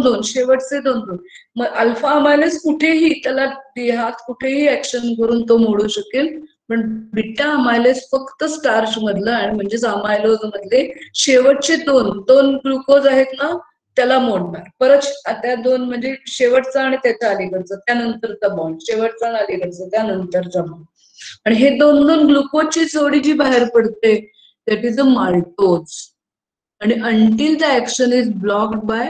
Speaker 1: मग अल्फा अमायलेज कुठेही त्याला देहात कुठेही ऍक्शन करून तो मोडू शकेल पण बीटा अमायलेज फक्त स्टार्च मधलं आणि म्हणजेच अमायलोज मधले शेवटचे दोन ग्लुकोज आहेत ना त्याला मोडणार. परत त्या दोन म्हणजे शेवटचा आणि त्याच्या अलीकडचा त्यानंतरचा बॉन्ड, शेवटचा आणि अलीकडचा त्यानंतरचा बॉन्ड आणि हे दोन ग्लुकोजची जोडी जी बाहेर पडते दॅट इज अ माल्टोज. आणि until the action is blocked by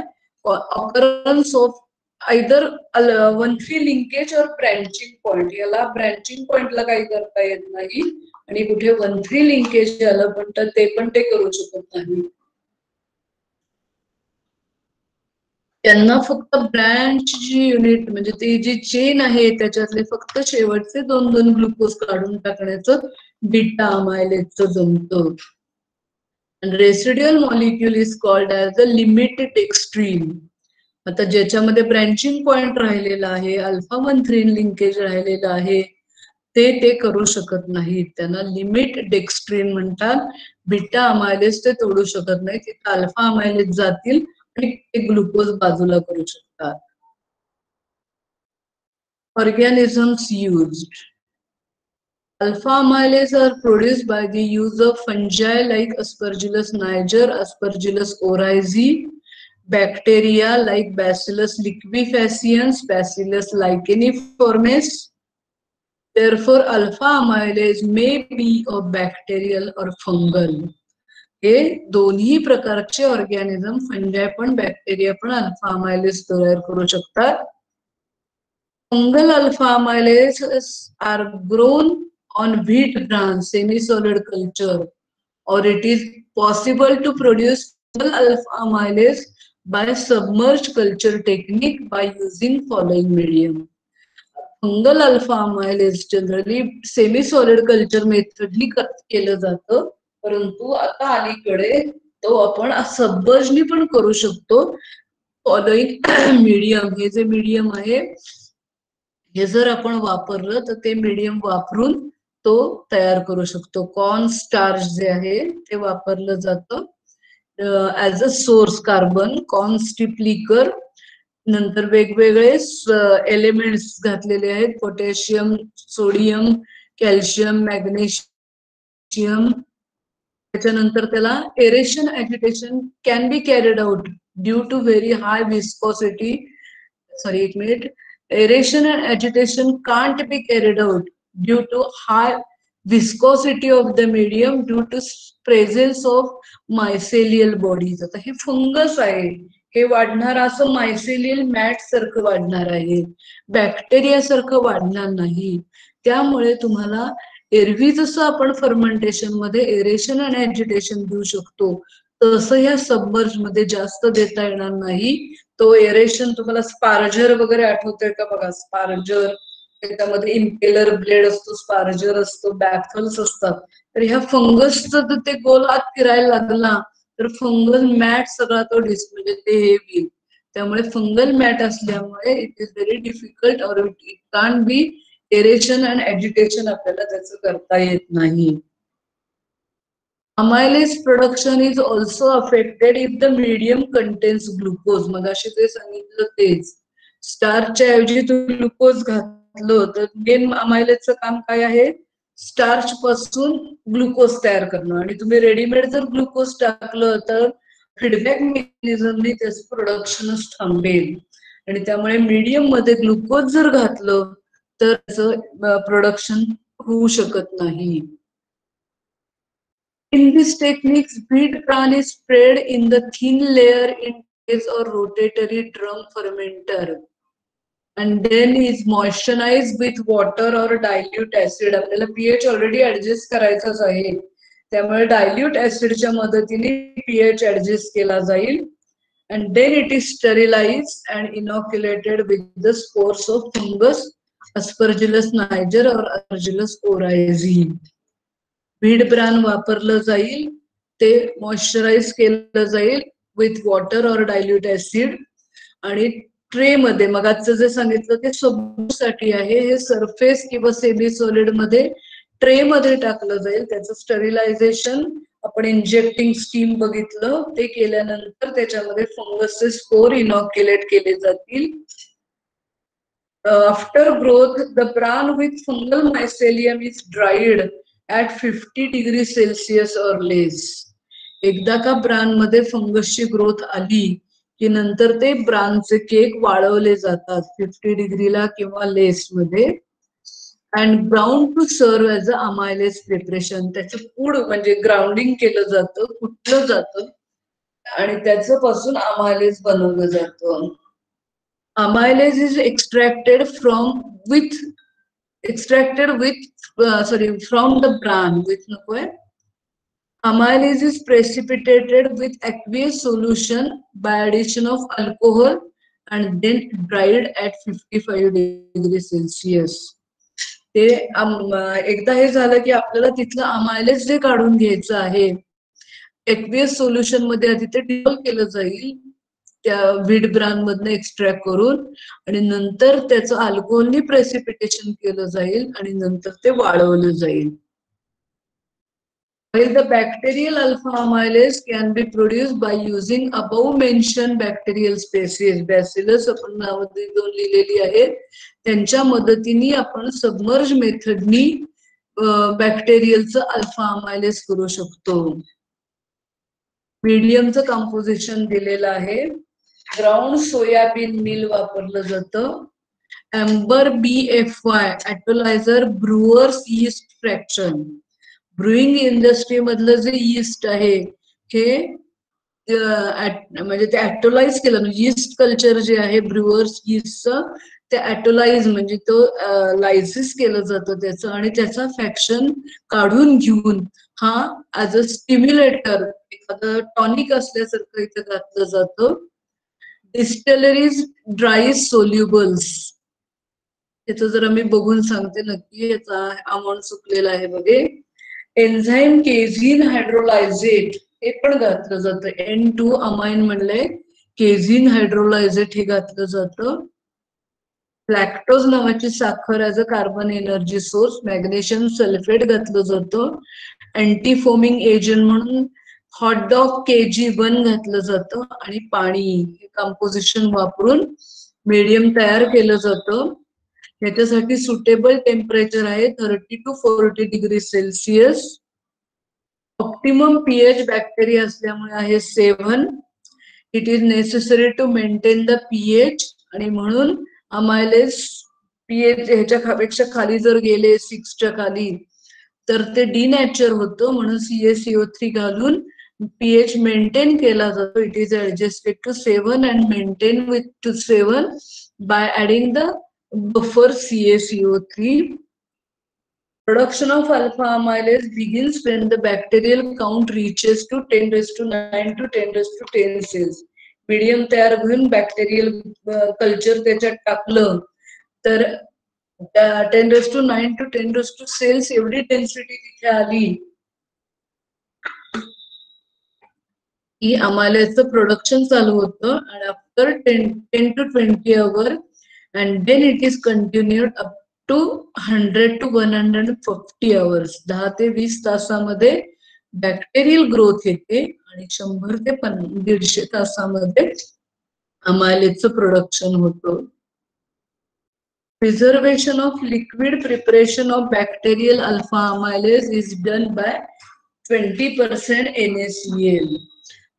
Speaker 1: occurrence of either 1,3 linkage or branching point. याला ब्रँचिंग पॉइंटला काही करता येत नाही आणि कुठे 1,3 लिंकेज आलं पण तर ते पण ते करू शकत नाही. त्यांना फक्त ब्रँच जी युनिट म्हणजे ती जी चेन आहे त्याच्यातले फक्त शेवटचे दोन ग्लुकोज काढून टाकण्याचं बीटा अमायलेजचं जमतं. And residual molecule is called as the limit dextrin. आता ज्याच्यामध्ये ब्रँचिंग पॉइंट राहिलेला आहे अल्फा-1,3 लिंकेज राहिलेला आहे ते करू शकत नाही त्यांना लिमिट डेक्स्ट्रीन म्हणतात. बीटा अमायलेज ते तोडू शकत नाही तिथे अल्फा अमायलेज जातील आणि ते ग्लुकोज बाजूला करू शकतात. Organisms used. Alpha amylase are produced by the use of fungi like Aspergillus niger, Aspergillus oryzae, bacteria like Bacillus liquefaciens, Bacillus licheniformis. Therefore, alpha amylase may be a bacterial or fungal. हे दोन्ही प्रकारचे organism, फंजाय पण bacteria पण alpha amylase तयार करू शकतात. Fungal alpha amylases are grown on wheat bran semi-solid culture, or it is possible to produce fungal alpha amylase by submerged culture technique by using following medium. Fungal alpha amylase generally semi solid culture मेथडनी केलं जातं, परंतु आता अलीकडे तो आपण सबमर्जनी पण करू शकतो. फॉलोइंग मीडियम, हे जे मीडियम आहे हे जर आपण वापरलं तर ते मीडियम वापरून तो तयार करू शकतो. कॉर्न स्टार्च जे आहे ते वापरलं जातं as a source. Carbon, corn steep liquor, नंतर वेगवेगळे एलिमेंट्स घातलेले आहेत, पोटॅशियम, सोडियम, कॅल्शियम, मॅग्नेशियम. त्याच्यानंतर त्याला aeration agitation can be carried out due to very high viscosity. Sorry, एक minute. Aeration and agitation can't be carried out due to high viscosity of the medium due to presence of mycelial bodies. आता हे fungus आहे, हे वाढणार असं मायसेलियल mat सारखं वाढणार आहे, बॅक्टेरिया सारखं वाढणार नाही. त्यामुळे तुम्हाला एरवी जसं आपण फर्मेंटेशन मध्ये एरेशन आणि ॲजिटेशन देऊ शकतो तसं या सबमर्ज मध्ये जास्त देता येणार नाही. तो एरेशन तुम्हाला स्पार्जर वगैरे आठवतंय का बघा, स्पार्जर त्याच्यामध्ये इम्पेलर ब्लेड असतो, स्पार्जर असतो, बॅफल्स असतात. तर ह्या फंगसचं ते गोल आत फिरायला लागला तर फंगल मॅट सगळा तो म्हणजे ते हे होईल. त्यामुळे फंगल मॅट असल्यामुळे इट इज व्हेरी डिफिकल्ट और it can't be aeration and agitation आपल्याला त्याचं करता येत नाही. Amylase production is also affected if the medium contains glucose. मगाशी ते सांगितलं तेच, स्टार्चच्या ऐवजी तुम्ही ग्लुकोज घातलं तर मेन अमायलेजचं काम काय आहे, स्टार्च पासून ग्लुकोज तयार करणं. आणि तुम्ही रेडीमेड जर ग्लुकोज टाकलं तर फीडबॅक मेकॅनिझमनी त्याचं प्रोडक्शनच थांबेल. आणि त्यामुळे मीडियम मध्ये ग्लुकोज जर घातलं तर त्याचं प्रोडक्शन होऊ शकत नाही. In this technique, wheat bran is spread in the thin layer in trays or rotatory drum fermenter, and then is moisturized with water or dilute acid. आपल्याला pH ऑलरेडी ऍडजस्ट करायचाच आहे, त्यामुळे डायल्यूट ऍसिडच्या मदतीने pH adjust केला जाईल. And then it is sterilized and inoculated with the spores of fungus, Aspergillus niger or Aspergillus oryzae. Wheat bran वापरलं जाईल, ते मॉइश्चराइज केलं जाईल विथ वॉटर और डायल्यूट ऍसिड, आणि ट्रे मध्ये मगाचं जे सांगितलं ते सबसाठी आहे, हे सरफेस किंवा सेमी सॉलिड मध्ये ट्रे मध्ये टाकलं जाईल. त्याचं स्टरिलायझेशन आपण इंजेक्टिंग स्टीम बघितलं, ते केल्यानंतर त्याच्यामध्ये फंगसचे स्पोर इनॉक्युलेट केले जातील. After growth the bran with fungal mycelium is dried at 50 degree Celsius और लेस. एकदा का ब्रान मध्ये फंगसची ग्रोथ आली की नंतर ते ब्रानचे केक वाळवले जातात 50 डिग्रीला किंवा लेस मध्ये, and brown to serve as a amylase preparation. त्याचं पूड म्हणजे ग्राउंडिंग केलं जातं, कुटलं जातं आणि त्याचं पासून अमायलेज बनवलं जातं. Amylase is extracted from the bran with amylase is precipitated with aqueous solution by addition of alcohol and then dried at 55 degrees Celsius. ते एकदा हे झालं की आपल्याला तिथलं अमायलेज जे काढून घ्यायचं आहे, एक्वियस सोल्युशन मध्ये आधी ते डिझॉल्व्ह केलं जाईल त्या व्हीट ब्रान मधनं एक्स्ट्रॅक्ट करून, आणि नंतर त्याचं अल्कोहोलनी प्रेसिपिटेशन केलं जाईल आणि नंतर ते वाळवलं जाईल. While the bacterial alpha amylase can be produced by using above mentioned bacterial species, Bacillus आपण नावामध्ये दोन लिहिलेली आहेत, त्यांच्या मदतीने आपण सबमर्ज मेथडनी बॅक्टेरियलचं अल्फा अमायलेज करू शकतो. मीडियमचं कंपोजिशन दिलेलं आहे. ग्राउंड सोयाबीन मिल वापरलं जातं, amber BFY autolyser brewers yeast fraction. Brewing industry मधलं जे यीस्ट आहे हे म्हणजे ते ॲटोलाइज केलं, म्हणजे यीस्ट कल्चर जे आहे ब्रुअर्स यीस्टचं ते ॲटोलाइज म्हणजे तो लायसिस केलं जातं त्याचं, आणि त्याचा फ्रॅक्शन काढून घेऊन हा ऍज अ स्टिम्युलेटर एखादं टॉनिक असल्यासारखं इथे घातलं जातं. डिस्टिलरीज ड्राय सोल्युबल्स, याचं जरा मी बघून सांगते नक्की, याचा अमाऊंट चुकलेला आहे बघे. एन्झाईम केझिन हायड्रोलायझेट हे पण घातलं जातं. N2 अमाइन म्हणलंय, केझिन हायड्रोलायझेट हे घातलं जातं. लॅक्टोज नावाची साखर as a carbon energy source, magnesium sulphate घातलं जातं. अँटी फोमिंग एजंट म्हणून हॉटडॉग KG1 घातलं जातं. आणि पाणी हे कंपोजिशन वापरून मीडियम तयार केलं जातं. याच्यासाठी सुटेबल टेम्परेचर आहे 30 to 40 degree Celsius. Optimum pH bacteria असल्यामुळे आहे 7. It is necessary to maintain the pH, आणि म्हणून अमायलेज pH ह्याच्या पेक्षा खाली जर गेले 6च्या खाली तर ते डिनॅचर होतं, म्हणून CaCO3 घालून pH मेंटेन केला जातो. It is adjusted to 7 and maintain with 7 by adding the buffer CaCO3. Production of alpha amylase begins when the bacterial count reaches to 10⁹ to 10⁻10 cells. Medium तयार होऊन बॅक्टेरियल कल्चर त्याच्यात टाकलं तर 10⁹ to 10⁻10 cells एवढी density तिथे आली की अमायलेजचं production चालू होतं. आणि after 10 to 20 hours and then it is continued up to 100 to 150 hours. 10 ते 20 तासामध्ये बॅक्टेरियल ग्रोथ येते आणि 100 ते 150 तासामध्ये अमायलेजचं प्रोडक्शन होतं. Preservation of liquid preparation of bacterial alpha amylase is done by 20% NaCl.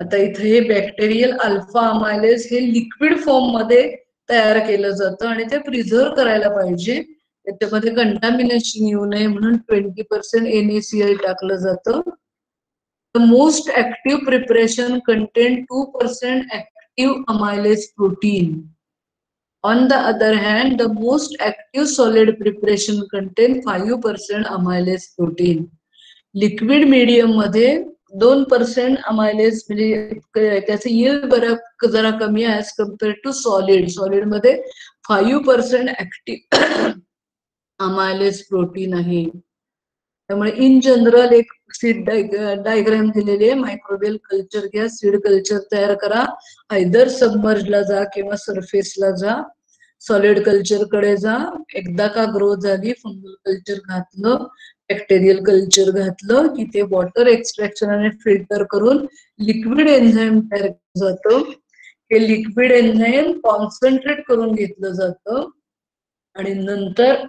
Speaker 1: आता इथे हे बॅक्टेरियल अल्फा अमायलेज हे लिक्विड फॉर्म मध्ये तयार केलं जातं आणि ते प्रिझर्व करायला पाहिजे, त्याच्यामध्ये कंटामिनेशन येऊ नये म्हणून 20% NaCl टाकलं जातं. The most active preparation contain 2% active amylase protein. On the other hand, the most active solid preparation contain 5% amylase protein. Liquid medium मध्ये 2% अमायलेज म्हणजे त्याचं यील्ड जरा कमी आहे as compare to solid. Solid मध्ये 5% ऍक्टिव्ह अमायलेज प्रोटीन आहे. त्यामुळे in general एक सीड डायग्राम दिलेली आहे. मायक्रोबियल कल्चर घ्या, सीड कल्चर तयार करा, आयदर सबमर्जला जा किंवा सरफेसला जा. सॉलिड कल्चर कडे जा, एकदा का ग्रो झाली फंगल कल्चर घातलं, बॅक्टेरियल कल्चर घातलं की ते वॉटर एक्सट्रॅक्शन आणि फिल्टर करून लिक्विड एन्झाईम तयार केलं जातं. हे लिक्विड एन्झाईम कॉन्सन्ट्रेट करून घेतलं जातं आणि नंतर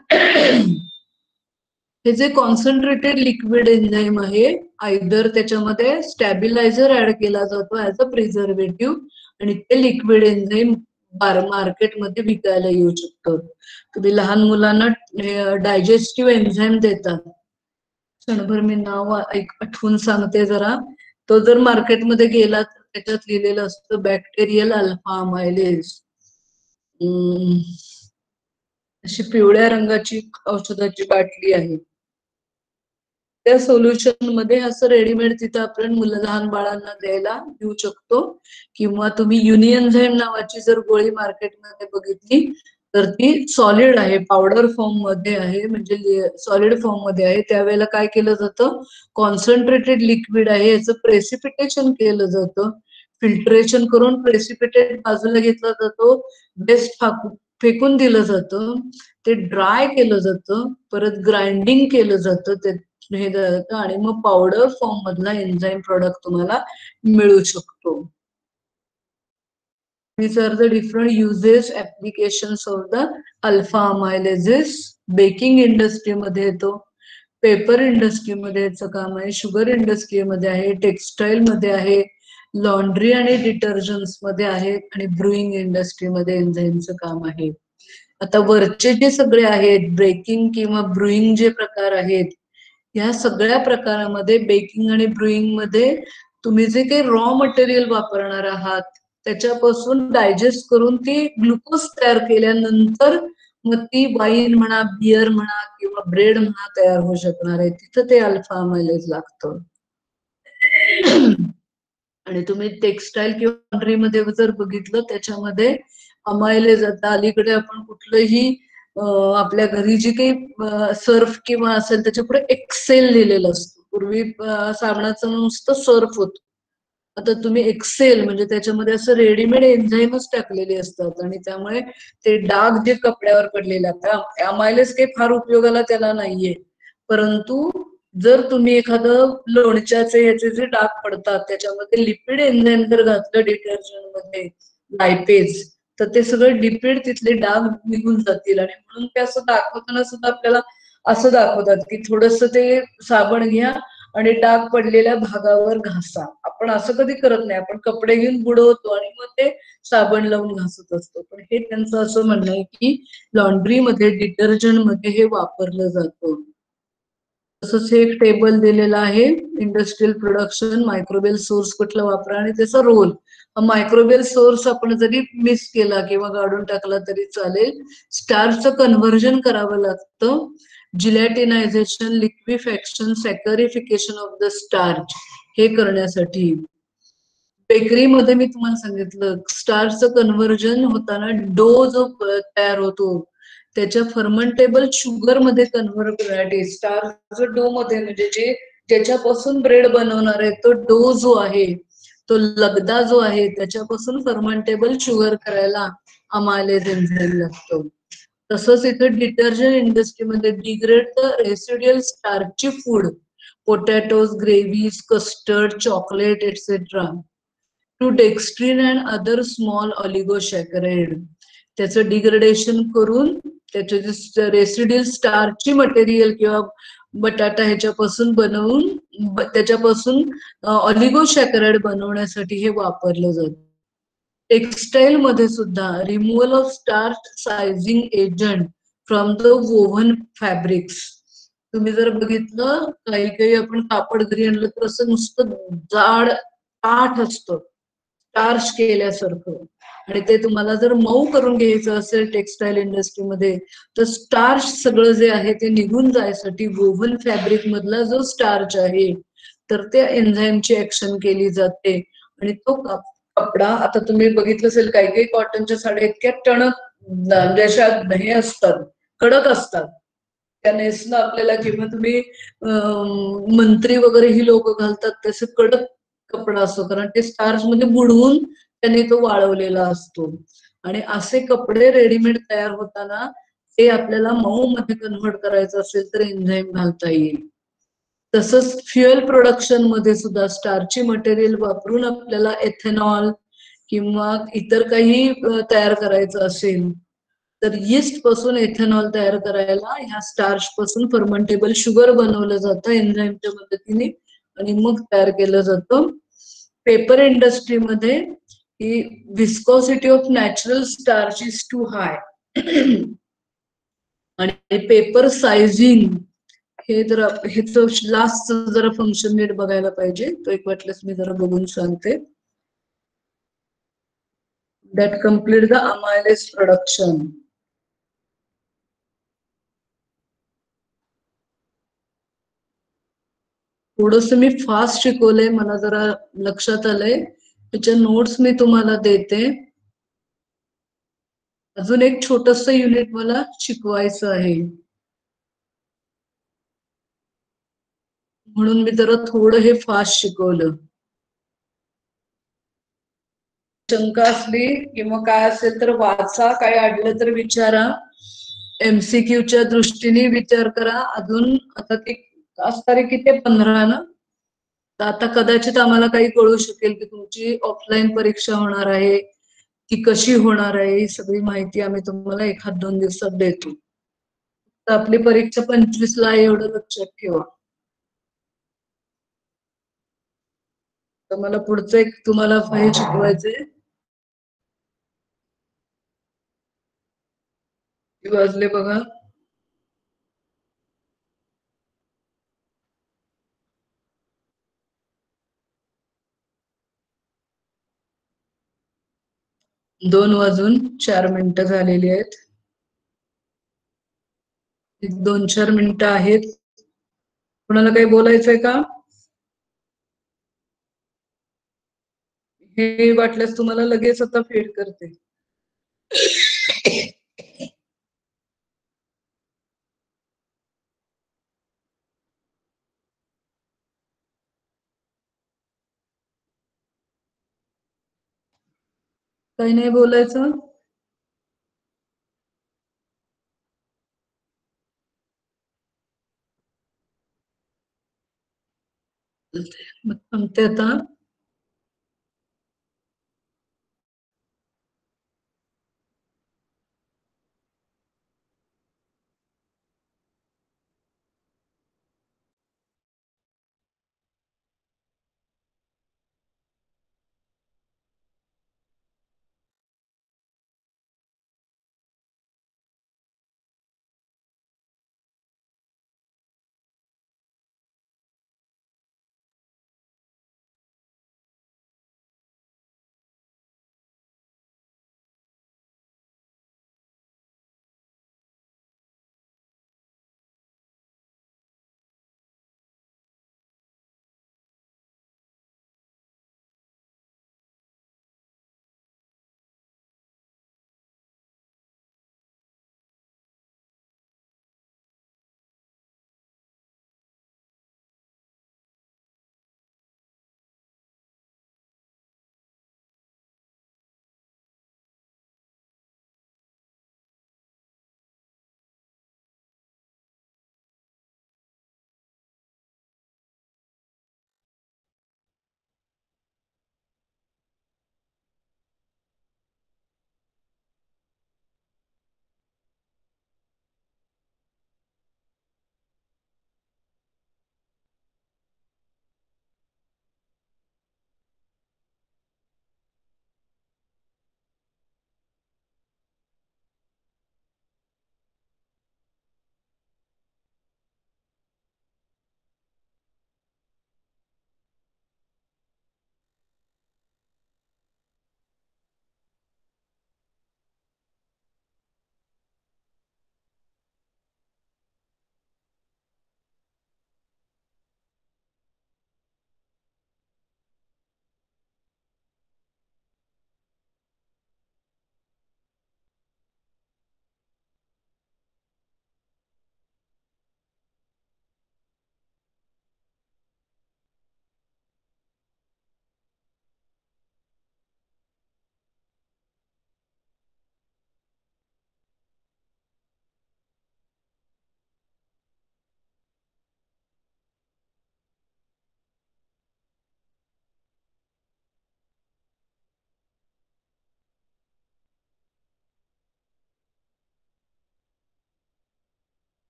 Speaker 1: हे जे कॉन्सन्ट्रेटेड लिक्विड एन्झाईम आहे आयदर त्याच्यामध्ये स्टॅबिलायझर ऍड केला जातो ऍज अ प्रिझर्वेटिव्ह, आणि ते लिक्विड एन्झाईम मार्केटमध्ये विकायला येऊ शकतं. तुम्ही लहान मुलांना डायजेस्टिव्ह एन्झाईम देतात, क्षणभर मी नाव आठवून सांगते जरा. तो जर मार्केटमध्ये गेला तर त्याच्यात लिहिलेलं असतं बॅक्टेरियल अल्फा अमायलेज. अशी पिवळ्या रंगाची औषधाची बाटली आहे. त्या सोल्युशन मध्ये असं रेडीमेड तिथं आपण लहान बाळांना द्यायला देऊ शकतो, किंवा तुम्ही युनिएन्झाईम नावाची जर गोळी मार्केटमध्ये बघितली तर ती सॉलिड आहे, पावडर फॉर्म मध्ये आहे, म्हणजे सॉलिड फॉर्म मध्ये आहे. त्यावेळेला काय केलं जातं, कॉन्सन्ट्रेटेड लिक्विड आहे याचं प्रेसिपिटेशन केलं जातं, फिल्ट्रेशन करून प्रेसिपिटेट बाजूला घेतला जातो, बेस्ट फेकून दिलं जातं, ते ड्राय केलं जातं, परत ग्राइंडिंग केलं जातं ते हे जातं, आणि मग पावडर फॉर्म मधला एन्झाईम प्रोडक्ट तुम्हाला मिळू शकतो. These are the different uses applications of the alpha amylases. Baking industry मध्ये येतो, पेपर इंडस्ट्री मध्ये याचं काम आहे, शुगर इंडस्ट्री मध्ये आहे, टेक्सटाईल मध्ये आहे, लॉन्ड्री आणि डिटर्जंट्स मध्ये आहे, आणि ब्रुईंग इंडस्ट्री मध्ये एन्झाईमचं काम आहे. आता वरचे जे सगळे आहेत ब्रेकिंग किंवा ब्रुईंग जे प्रकार आहेत, या सगळ्या प्रकारामध्ये बेकिंग आणि ब्रुईंग मध्ये तुम्ही जे काही रॉ मटेरियल वापरणार आहात त्याच्यापासून डायजेस्ट करून ती ग्लुकोज तयार केल्यानंतर मग ती वाईन म्हणा, बियर म्हणा किंवा ब्रेड म्हणा तयार होऊ शकणार आहे. तिथं ते अल्फा अमायलेज लागतं. आणि तुम्ही टेक्सटाईल किंवा लॉन्ड्रीमध्ये जर बघितलं त्याच्यामध्ये अमायलेज, आता अलीकडे आपण कुठलंही आपल्या घरी जी काही सर्फ किंवा असेल त्याच्या पुढे एक्सेल लिहिलेलं असतं. पूर्वी साबणाचं नुसतं सर्फ होत, आता तुम्ही एक्सेल म्हणजे त्याच्यामध्ये असं रेडीमेड एन्झाईमच टाकलेले असतात आणि त्यामुळे ते डाग जे कपड्यावर पडलेले असतात, अमायलेज काही फार उपयोगाला त्याला नाहीये. परंतु जर तुम्ही एखादं लोणच्याचे याचे जे डाग पडतात त्याच्यामध्ये लिपिड एन्झाईम जर घातलं डिटर्जंट मध्ये, लायपेज, तर ते सगळं लिपिड तिथले डाग निघून जातील. आणि म्हणून ते असं दाखवताना सुद्धा आपल्याला असं दाखवतात की थोडस ते साबण घ्या आणि डाग पडलेल्या भागावर घासा. आपण असं कधी करत नाही, आपण कपडे घेऊन बुडवतो आणि मग ते साबण लावून घासत असतो. पण हे त्यांचं असं म्हणणं आहे की लॉन्ड्रीमध्ये डिटर्जंट मध्ये हे वापरलं जातं. तसंच हे एक टेबल दिलेलं आहे, इंडस्ट्रियल प्रोडक्शन, मायक्रोबियल सोर्स कुठला वापरा आणि त्याचा रोल. मायक्रोबियल सोर्स आपण जरी मिस केला किंवा काढून टाकला तरी चालेल. स्टार्चचं कन्व्हर्जन करावं लागतं, जिलॅटिनायझेशन, लिक्विफॅक्शन, सॅकरिफिकेशन ऑफ द स्टार्च हे करण्यासाठी. बेकरीमध्ये मी तुम्हाला सांगितलं स्टार्चचं कन्व्हर्जन होताना डो जो तयार होतो त्याच्या फर्मंटेबल शुगर मध्ये कन्व्हर्ट करण्यासाठी स्टार्च डो मध्ये म्हणजे जे ज्याच्यापासून ब्रेड बनवणार आहे तो डो जो आहे, तो लगदा जो आहे त्याच्यापासून फर्मंटेबल शुगर करायला अमायलेज एन्झाईम लागतो. तसंच इथे डिटर्जंट इंडस्ट्रीमध्ये degrade the residual starchy food, potatoes, gravies, custard, chocolate etcetera to dextrin and other small oligosaccharide. त्याचं डिग्रेडेशन करून त्याचे जे रेसिड्युअल स्टार्ची मटेरियल किंवा बटाटा ह्याच्यापासून बनवून त्याच्यापासून ऑलिगोसॅकराइड बनवण्यासाठी हे वापरलं जातं. टेक्सटाईल मध्ये सुद्धा removal of starch sizing agent from the woven fabrics. तुम्ही जर बघितलं काही काही आपण कापड घरी आणलं तर असं नुसतं जाड ताठ असतं स्टार्च केल्यासारखं, आणि ते तुम्हाला जर मऊ करून घ्यायचं असेल टेक्सटाईल इंडस्ट्रीमध्ये तर स्टार्च सगळं जे आहे ते निघून जायसाठी वोव्हन फॅब्रिक मधला जो स्टार्च आहे तर त्या एन्झाईमची ऍक्शन केली जाते. आणि तो कपडा, आता तुम्ही बघितलं असेल काही काही कॉटनच्या साड्या इतक्या टणक जशा हे असतात, कडक असतात, त्या नेसणं आपल्याला किंवा तुम्ही मंत्री वगैरे ही लोक घालतात तसे कडक कपडा असतो, कारण ते स्टार्च मध्ये बुडवून त्यांनी तो वाळवलेला असतो. आणि असे कपडे रेडीमेड तयार होताना ते आपल्याला मऊ मध्ये कन्व्हर्ट करायचं असेल तर एन्झाईम घालता येईल. तसंच फ्युएल प्रोडक्शन मध्ये सुद्धा स्टार्ची मटेरियल वापरून आपल्याला एथेनॉल किंवा इतर काही तयार करायचं असेल तर यीस्ट पासून एथेनॉल तयार करायला ह्या स्टार्च पासून फर्मंटेबल शुगर बनवलं जातं एन्झाईमच्या मदतीने आणि मग तयार केलं जातं. पेपर इंडस्ट्रीमध्ये ही viscosity of natural starch is too high आणि पेपर सायझिंग हे जरा हेच लास्ट जरा फंक्शन नीट बघायला पाहिजे, तो एक वाटल्यास मी जरा बघून सांगते. That complete the amylase production. थोडस मी फास्ट शिकवलंय, मला जरा लक्षात आलंय, त्याच्या नोट्स मी तुम्हाला देते. अजून एक छोटस युनिट मला शिकवायचं आहे म्हणून मी जरा थोडं हे फास्ट शिकवलं. शंका असली किंवा काय असेल तर वाचा, काय अडलं तर विचारा, एमसीक्यूच्या दृष्टीने विचार करा. अजून आता ती आज तारीख किती आहे, 15 ना, तर आता कदाचित आम्हाला काही कळू शकेल की तुमची ऑफलाईन परीक्षा होणार आहे ती कशी होणार आहे, ही सगळी माहिती आम्ही तुम्हाला 1-2 दिवसात देतो. तर आपली परीक्षा 25 ला आहे एवढं लक्षात ठेवा. तर मला पुढचं एक तुम्हाला फाईल शिकवायचंय. किती वाजले बघा. दोन वाजून 4 मिनिटं झालेली आहेत. एक 2-4 मिनिटं आहेत. कोणाला काही बोलायचंय का? हे वाटल्यास तुम्हाला लगेच आता फेड करते. काही नाही बोलायचं. मग सांगते आता.